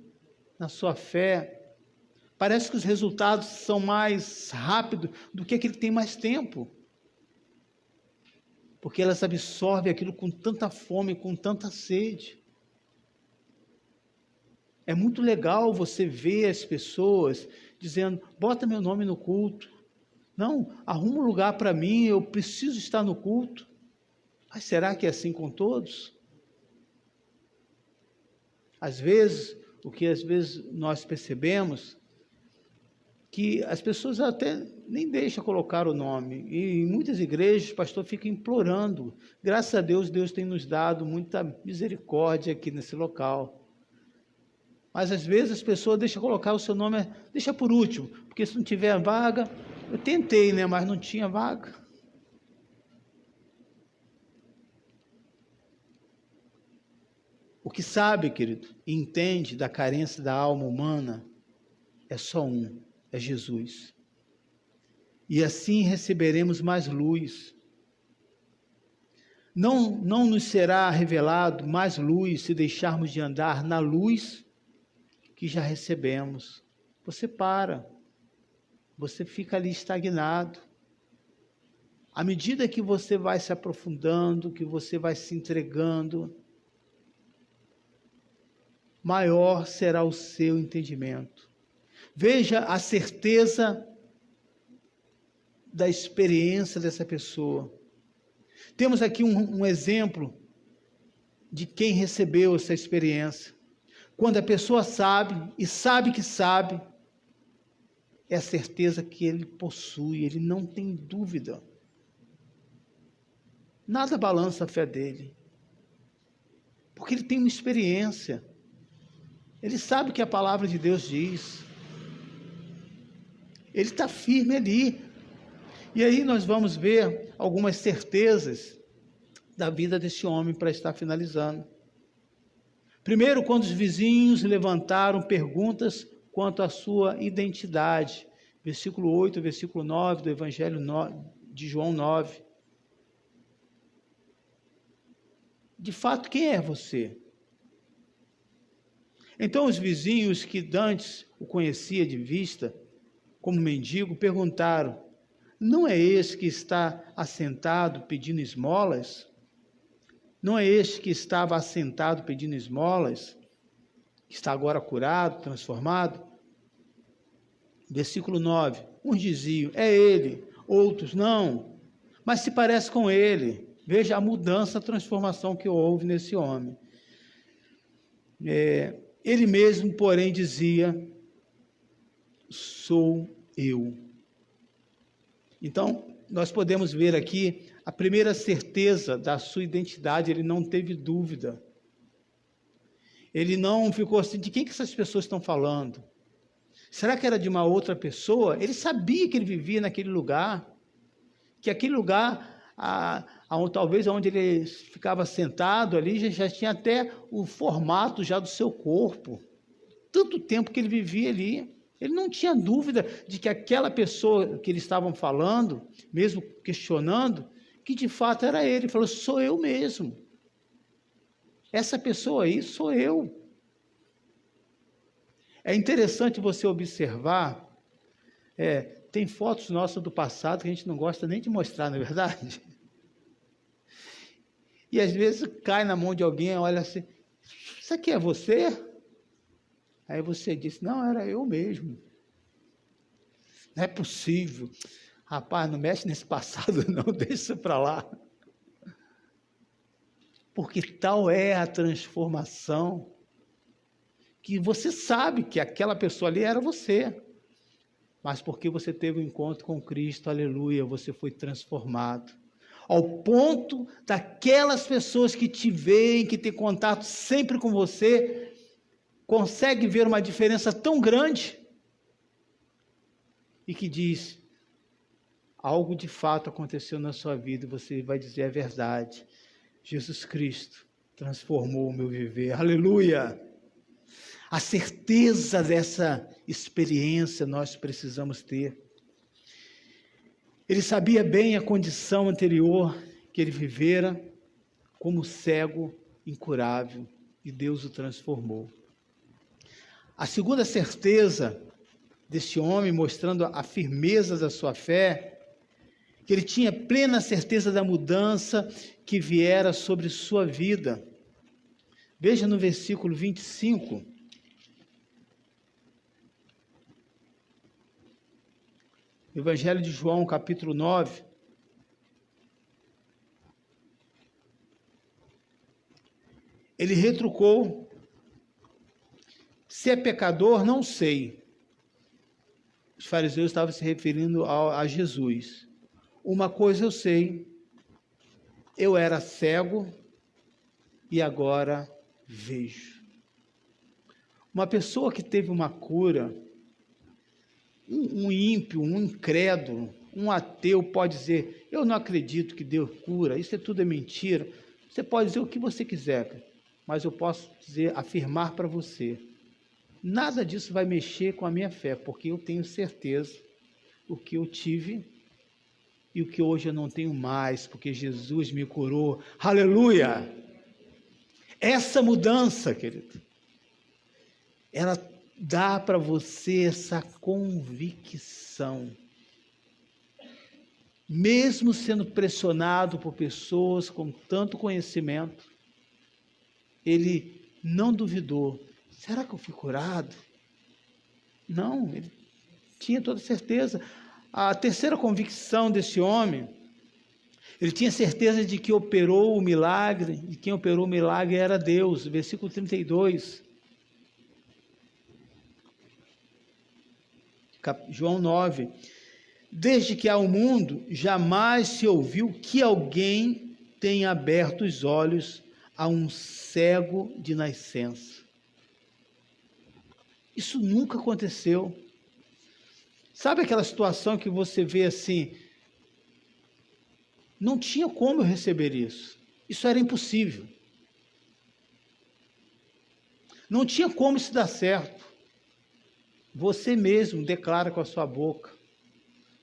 na sua fé, parece que os resultados são mais rápidos do que aquele que tem mais tempo? Porque elas absorvem aquilo com tanta fome, com tanta sede. É muito legal você ver as pessoas dizendo, bota meu nome no culto. Não, arruma um lugar para mim, eu preciso estar no culto. Mas será que é assim com todos? Às vezes nós percebemos que as pessoas até nem deixam colocar o nome. E em muitas igrejas o pastor fica implorando. Graças a Deus, Deus tem nos dado muita misericórdia aqui nesse local. Mas às vezes as pessoas deixam colocar o seu nome, deixa por último, porque se não tiver vaga, eu tentei, mas não tinha vaga. O que sabe, querido, e entende da carência da alma humana, é só um, é Jesus. E assim receberemos mais luz. Não nos será revelado mais luz se deixarmos de andar na luz que já recebemos. Você para, você fica ali estagnado. À medida que você vai se aprofundando, que você vai se entregando, maior será o seu entendimento. Veja a certeza da experiência dessa pessoa. Temos aqui um exemplo de quem recebeu essa experiência. Quando a pessoa sabe, e sabe que sabe, é a certeza que ele possui, ele não tem dúvida. Nada balança a fé dele, porque ele tem uma experiência. Ele sabe o que a palavra de Deus diz. Ele está firme ali. E aí nós vamos ver algumas certezas da vida desse homem para estar finalizando. Primeiro, quando os vizinhos levantaram perguntas quanto à sua identidade. Versículo 8, versículo 9 do Evangelho de João 9. De fato, quem é você? Então os vizinhos que dantes o conhecia de vista, como mendigo, perguntaram, não é este que está assentado pedindo esmolas? Não é este que estava assentado pedindo esmolas? Que está agora curado, transformado? Versículo 9, uns diziam, é ele, outros não, mas se parece com ele. Veja a mudança, a transformação que houve nesse homem. Ele mesmo, porém, dizia, sou eu. Então, nós podemos ver aqui a primeira certeza da sua identidade, ele não teve dúvida. Ele não ficou assim, de quem que essas pessoas estão falando? Será que era de uma outra pessoa? Ele sabia que ele vivia naquele lugar, que aquele lugar, talvez onde ele ficava sentado ali, já tinha até o formato já do seu corpo. Tanto tempo que ele vivia ali. Ele não tinha dúvida de que aquela pessoa que eles estavam falando, mesmo questionando, que de fato era ele. Ele falou, sou eu mesmo. Essa pessoa aí sou eu. É interessante você observar, tem fotos nossas do passado que a gente não gosta nem de mostrar, não é verdade? E às vezes cai na mão de alguém, olha assim, isso aqui é você? Aí você diz, não, era eu mesmo. Não é possível. Rapaz, não mexe nesse passado não, deixa isso para lá. Porque tal é a transformação, que você sabe que aquela pessoa ali era você, mas porque você teve um encontro com Cristo, aleluia, você foi transformado, ao ponto daquelas pessoas que te veem, que têm contato sempre com você, consegue ver uma diferença tão grande, e que diz, algo de fato aconteceu na sua vida, e você vai dizer a verdade, Jesus Cristo transformou o meu viver, aleluia. A certeza dessa experiência nós precisamos ter. Ele sabia bem a condição anterior que ele vivera como cego incurável, e Deus o transformou. A segunda certeza desse homem, mostrando a firmeza da sua fé, que ele tinha plena certeza da mudança que viera sobre sua vida. Veja no versículo 25. Evangelho de João, capítulo 9. Ele retrucou, se é pecador, não sei. Os fariseus estavam se referindo a Jesus. Uma coisa eu sei, eu era cego e agora vejo. Uma pessoa que teve uma cura, um ímpio, um incrédulo, um ateu pode dizer, eu não acredito que Deus cura, isso tudo é mentira. Você pode dizer o que você quiser, mas eu posso dizer, afirmar para você, nada disso vai mexer com a minha fé, porque eu tenho certeza o que eu tive e o que hoje eu não tenho mais, porque Jesus me curou. Aleluia! Essa mudança, querido, ela dá para você essa convicção. Mesmo sendo pressionado por pessoas com tanto conhecimento, ele não duvidou. Será que eu fui curado? Não, ele tinha toda certeza. A terceira convicção desse homem, ele tinha certeza de que operou o milagre, e quem operou o milagre era Deus. Versículo 32. João 9. Desde que há o mundo, jamais se ouviu que alguém tenha aberto os olhos a um cego de nascença. Isso nunca aconteceu. Sabe aquela situação que você vê assim, não tinha como eu receber isso. Isso era impossível. Não tinha como isso dar certo. Você mesmo declara com a sua boca.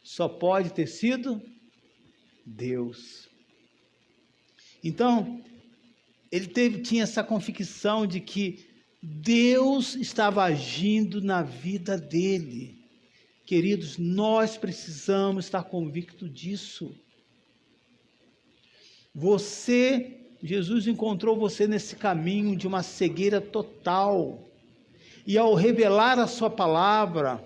Só pode ter sido Deus. Então, ele tinha essa convicção de que Deus estava agindo na vida dele. Queridos, nós precisamos estar convictos disso. Jesus encontrou você nesse caminho de uma cegueira total. E ao revelar a sua palavra,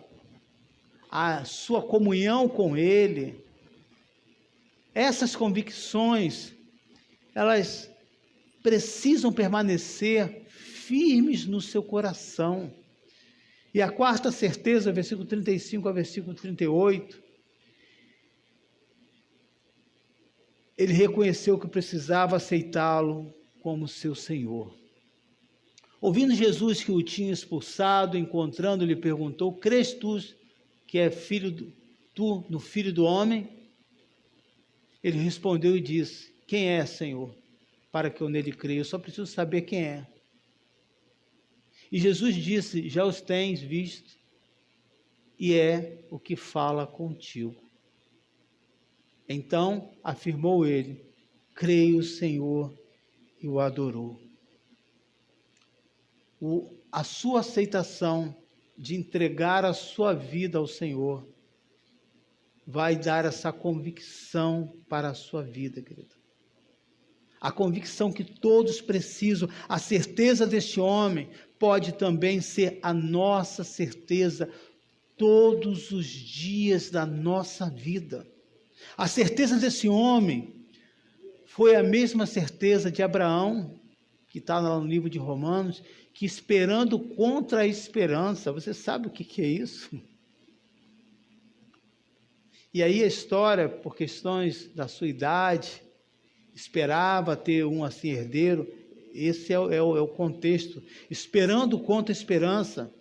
a sua comunhão com Ele, essas convicções, elas precisam permanecer firmes no seu coração. E a quarta certeza, versículo 35 a versículo 38, ele reconheceu que precisava aceitá-lo como seu Senhor. Ouvindo Jesus que o tinha expulsado, encontrando-lhe, perguntou: crês tu que é filho no Filho do Homem? Ele respondeu e disse: quem é, Senhor, para que eu nele creia? Eu só preciso saber quem é. E Jesus disse: já os tens visto, e é o que fala contigo. Então afirmou ele: creio, Senhor, e o adorou. A sua aceitação de entregar a sua vida ao Senhor vai dar essa convicção para a sua vida, querido. A convicção que todos precisam, a certeza deste homem pode também ser a nossa certeza todos os dias da nossa vida. A certeza desse homem foi a mesma certeza de Abraão, que está no livro de Romanos, que esperando contra a esperança. Você sabe o que é isso? E aí a história, por questões da sua idade, esperava ter um assim herdeiro. Esse é o contexto. Esperando contra a esperança.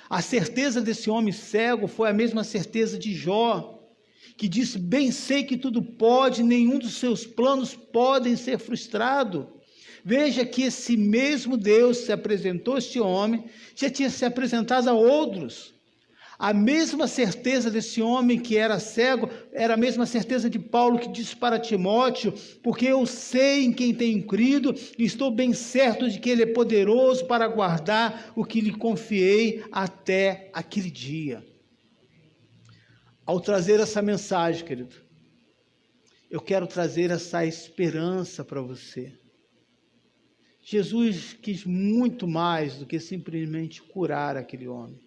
A certeza desse homem cego foi a mesma certeza de Jó, que disse: bem sei que tudo pode, nenhum dos seus planos podem ser frustrado. Veja que esse mesmo Deus se apresentou a este homem, já tinha se apresentado a outros. A mesma certeza desse homem que era cego, era a mesma certeza de Paulo, que disse para Timóteo: porque eu sei em quem tenho crido, e estou bem certo de que ele é poderoso para guardar o que lhe confiei até aquele dia. Ao trazer essa mensagem, querido, eu quero trazer essa esperança para você. Jesus quis muito mais do que simplesmente curar aquele homem.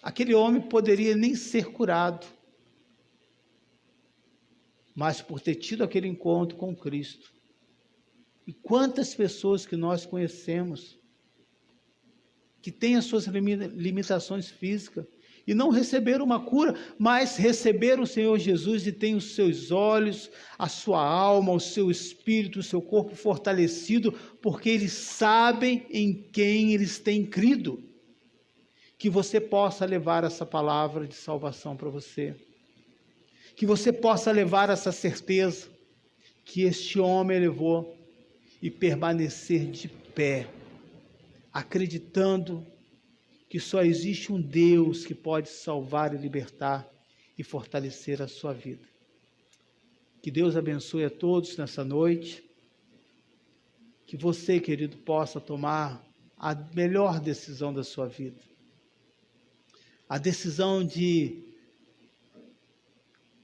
Aquele homem poderia nem ser curado, mas por ter tido aquele encontro com Cristo. E quantas pessoas que nós conhecemos que têm as suas limitações físicas e não receberam uma cura, mas receberam o Senhor Jesus e têm os seus olhos, a sua alma, o seu espírito, o seu corpo fortalecido, porque eles sabem em quem eles têm crido. Que você possa levar essa palavra de salvação para você. Que você possa levar essa certeza que este homem levou e permanecer de pé, acreditando que só existe um Deus que pode salvar e libertar e fortalecer a sua vida. Que Deus abençoe a todos nessa noite. Que você, querido, possa tomar a melhor decisão da sua vida. A decisão de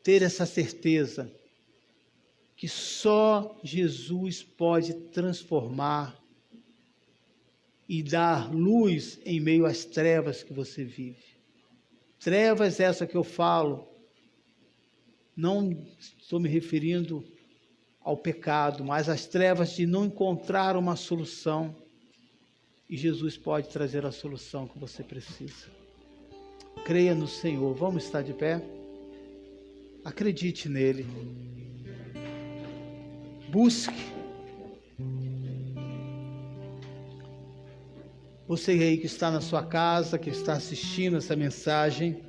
ter essa certeza que só Jesus pode transformar e dar luz em meio às trevas que você vive. Trevas essa que eu falo, não estou me referindo ao pecado, mas às trevas de não encontrar uma solução. E Jesus pode trazer a solução que você precisa. Creia no Senhor. Vamos estar de pé? Acredite nele. Busque. Você aí que está na sua casa, que está assistindo essa mensagem,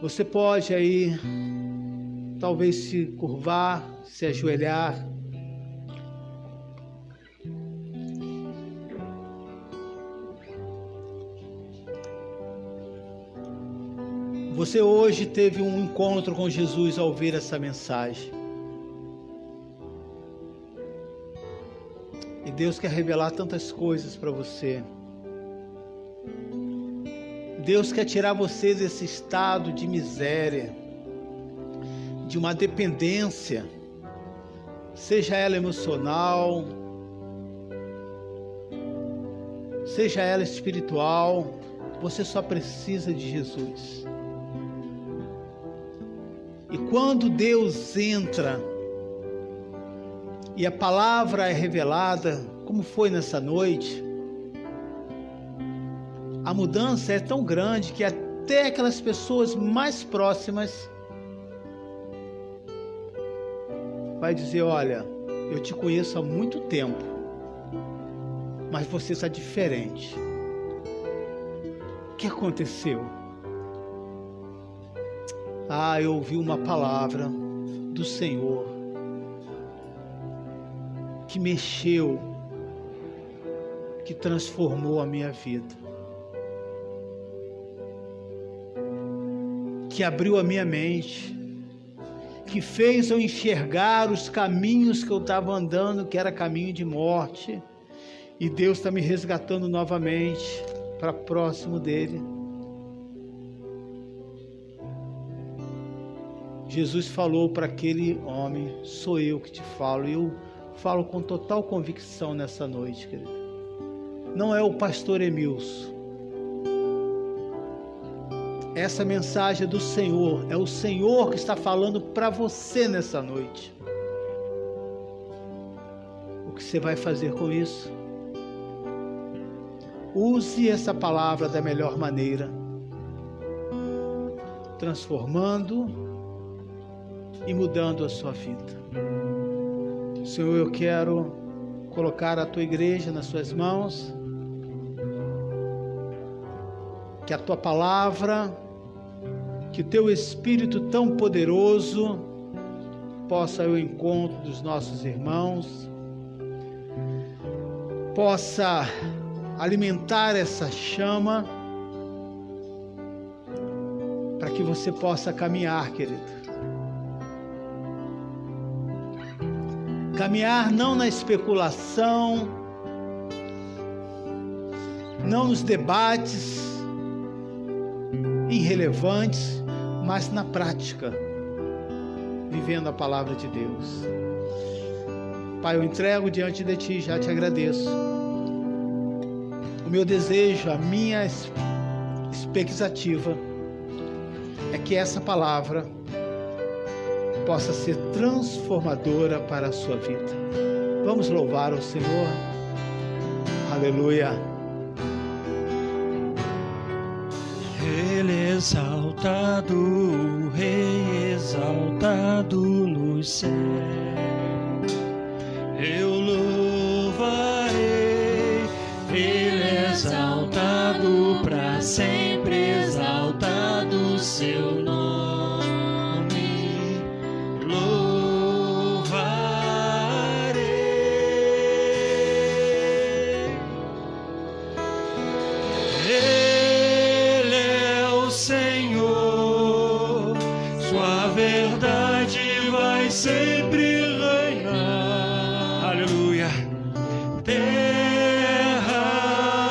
você pode aí talvez se curvar, se ajoelhar. Você hoje teve um encontro com Jesus ao ouvir essa mensagem. E Deus quer revelar tantas coisas para você. Deus quer tirar você desse estado de miséria, de uma dependência, seja ela emocional, seja ela espiritual. Você só precisa de Jesus. E quando Deus entra e a palavra é revelada, como foi nessa noite, a mudança é tão grande que até aquelas pessoas mais próximas vai dizer: olha, eu te conheço há muito tempo mas você está diferente. O que aconteceu? Eu ouvi uma palavra do Senhor que mexeu, que transformou a minha vida, que abriu a minha mente, que fez eu enxergar os caminhos que eu estava andando, que era caminho de morte, e Deus está me resgatando novamente para próximo dele. Jesus falou para aquele homem: sou eu que te falo, e eu falo com total convicção nessa noite, querido. Não é o pastor Emilson. Essa mensagem é do Senhor, é o Senhor que está falando para você nessa noite. O que você vai fazer com isso? Use essa palavra da melhor maneira, transformando e mudando a sua vida. Senhor, eu quero colocar a tua igreja nas suas mãos, que a tua palavra, que o teu Espírito tão poderoso possa ir ao encontro dos nossos irmãos, possa alimentar essa chama, para que você possa caminhar, querido. Caminhar não na especulação, não nos debates irrelevantes, mas na prática, vivendo a palavra de Deus. Pai, eu entrego diante de Ti, já te agradeço. O meu desejo, a minha expectativa é que essa palavra possa ser transformadora para a sua vida. Vamos louvar ao Senhor. Aleluia. Ele exaltado, o Rei exaltado nos céus. Eu louvarei, Ele exaltado para sempre, exaltado o seu nome. Sempre reinar, aleluia. Terra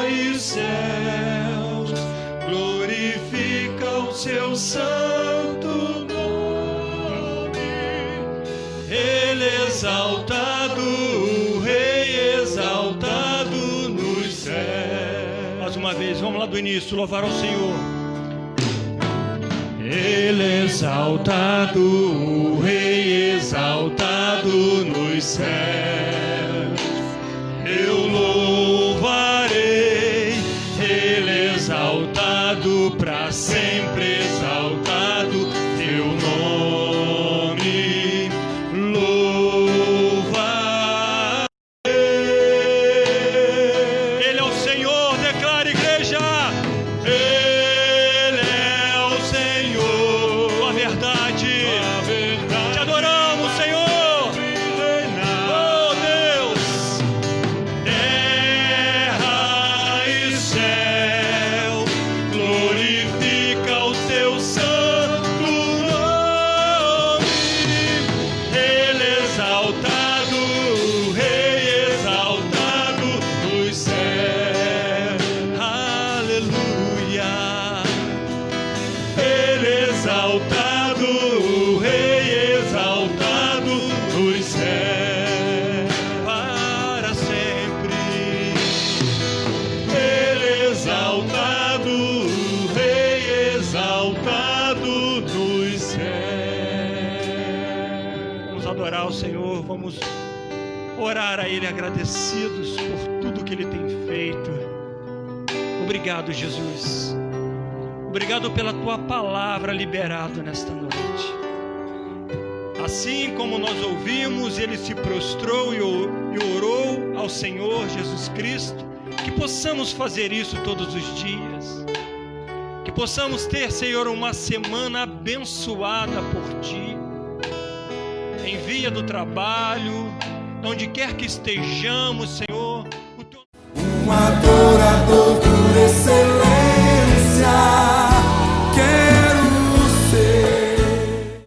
e céus glorifica o seu santo nome. Ele exaltado, o Rei exaltado nos céus. Mais uma vez, vamos lá do início, louvar ao Senhor. Ele exaltado, o Rei exaltado nos céus. Eu louvarei, Ele exaltado para sempre, exaltado teu nome. Louvarei. Ele é o Senhor, declara, igreja. Te adoramos, Senhor. Oh Deus, terra e céu glorifica o teu santo nome. Ele exaltado, o Rei exaltado dos céus. Aleluia. Ele exaltado, o Rei exaltado nos céus para sempre. Ele exaltado, o Rei exaltado nos céus. Vamos adorar o Senhor, vamos orar a Ele agradecidos por tudo que Ele tem feito. Obrigado, Jesus. Obrigado pela Tua palavra liberada nesta noite. Assim como nós ouvimos, ele se prostrou e orou ao Senhor Jesus Cristo. Que possamos fazer isso todos os dias. Que possamos ter, Senhor, uma semana abençoada por Ti. Em via do trabalho, onde quer que estejamos, Senhor. Um adorador por essência.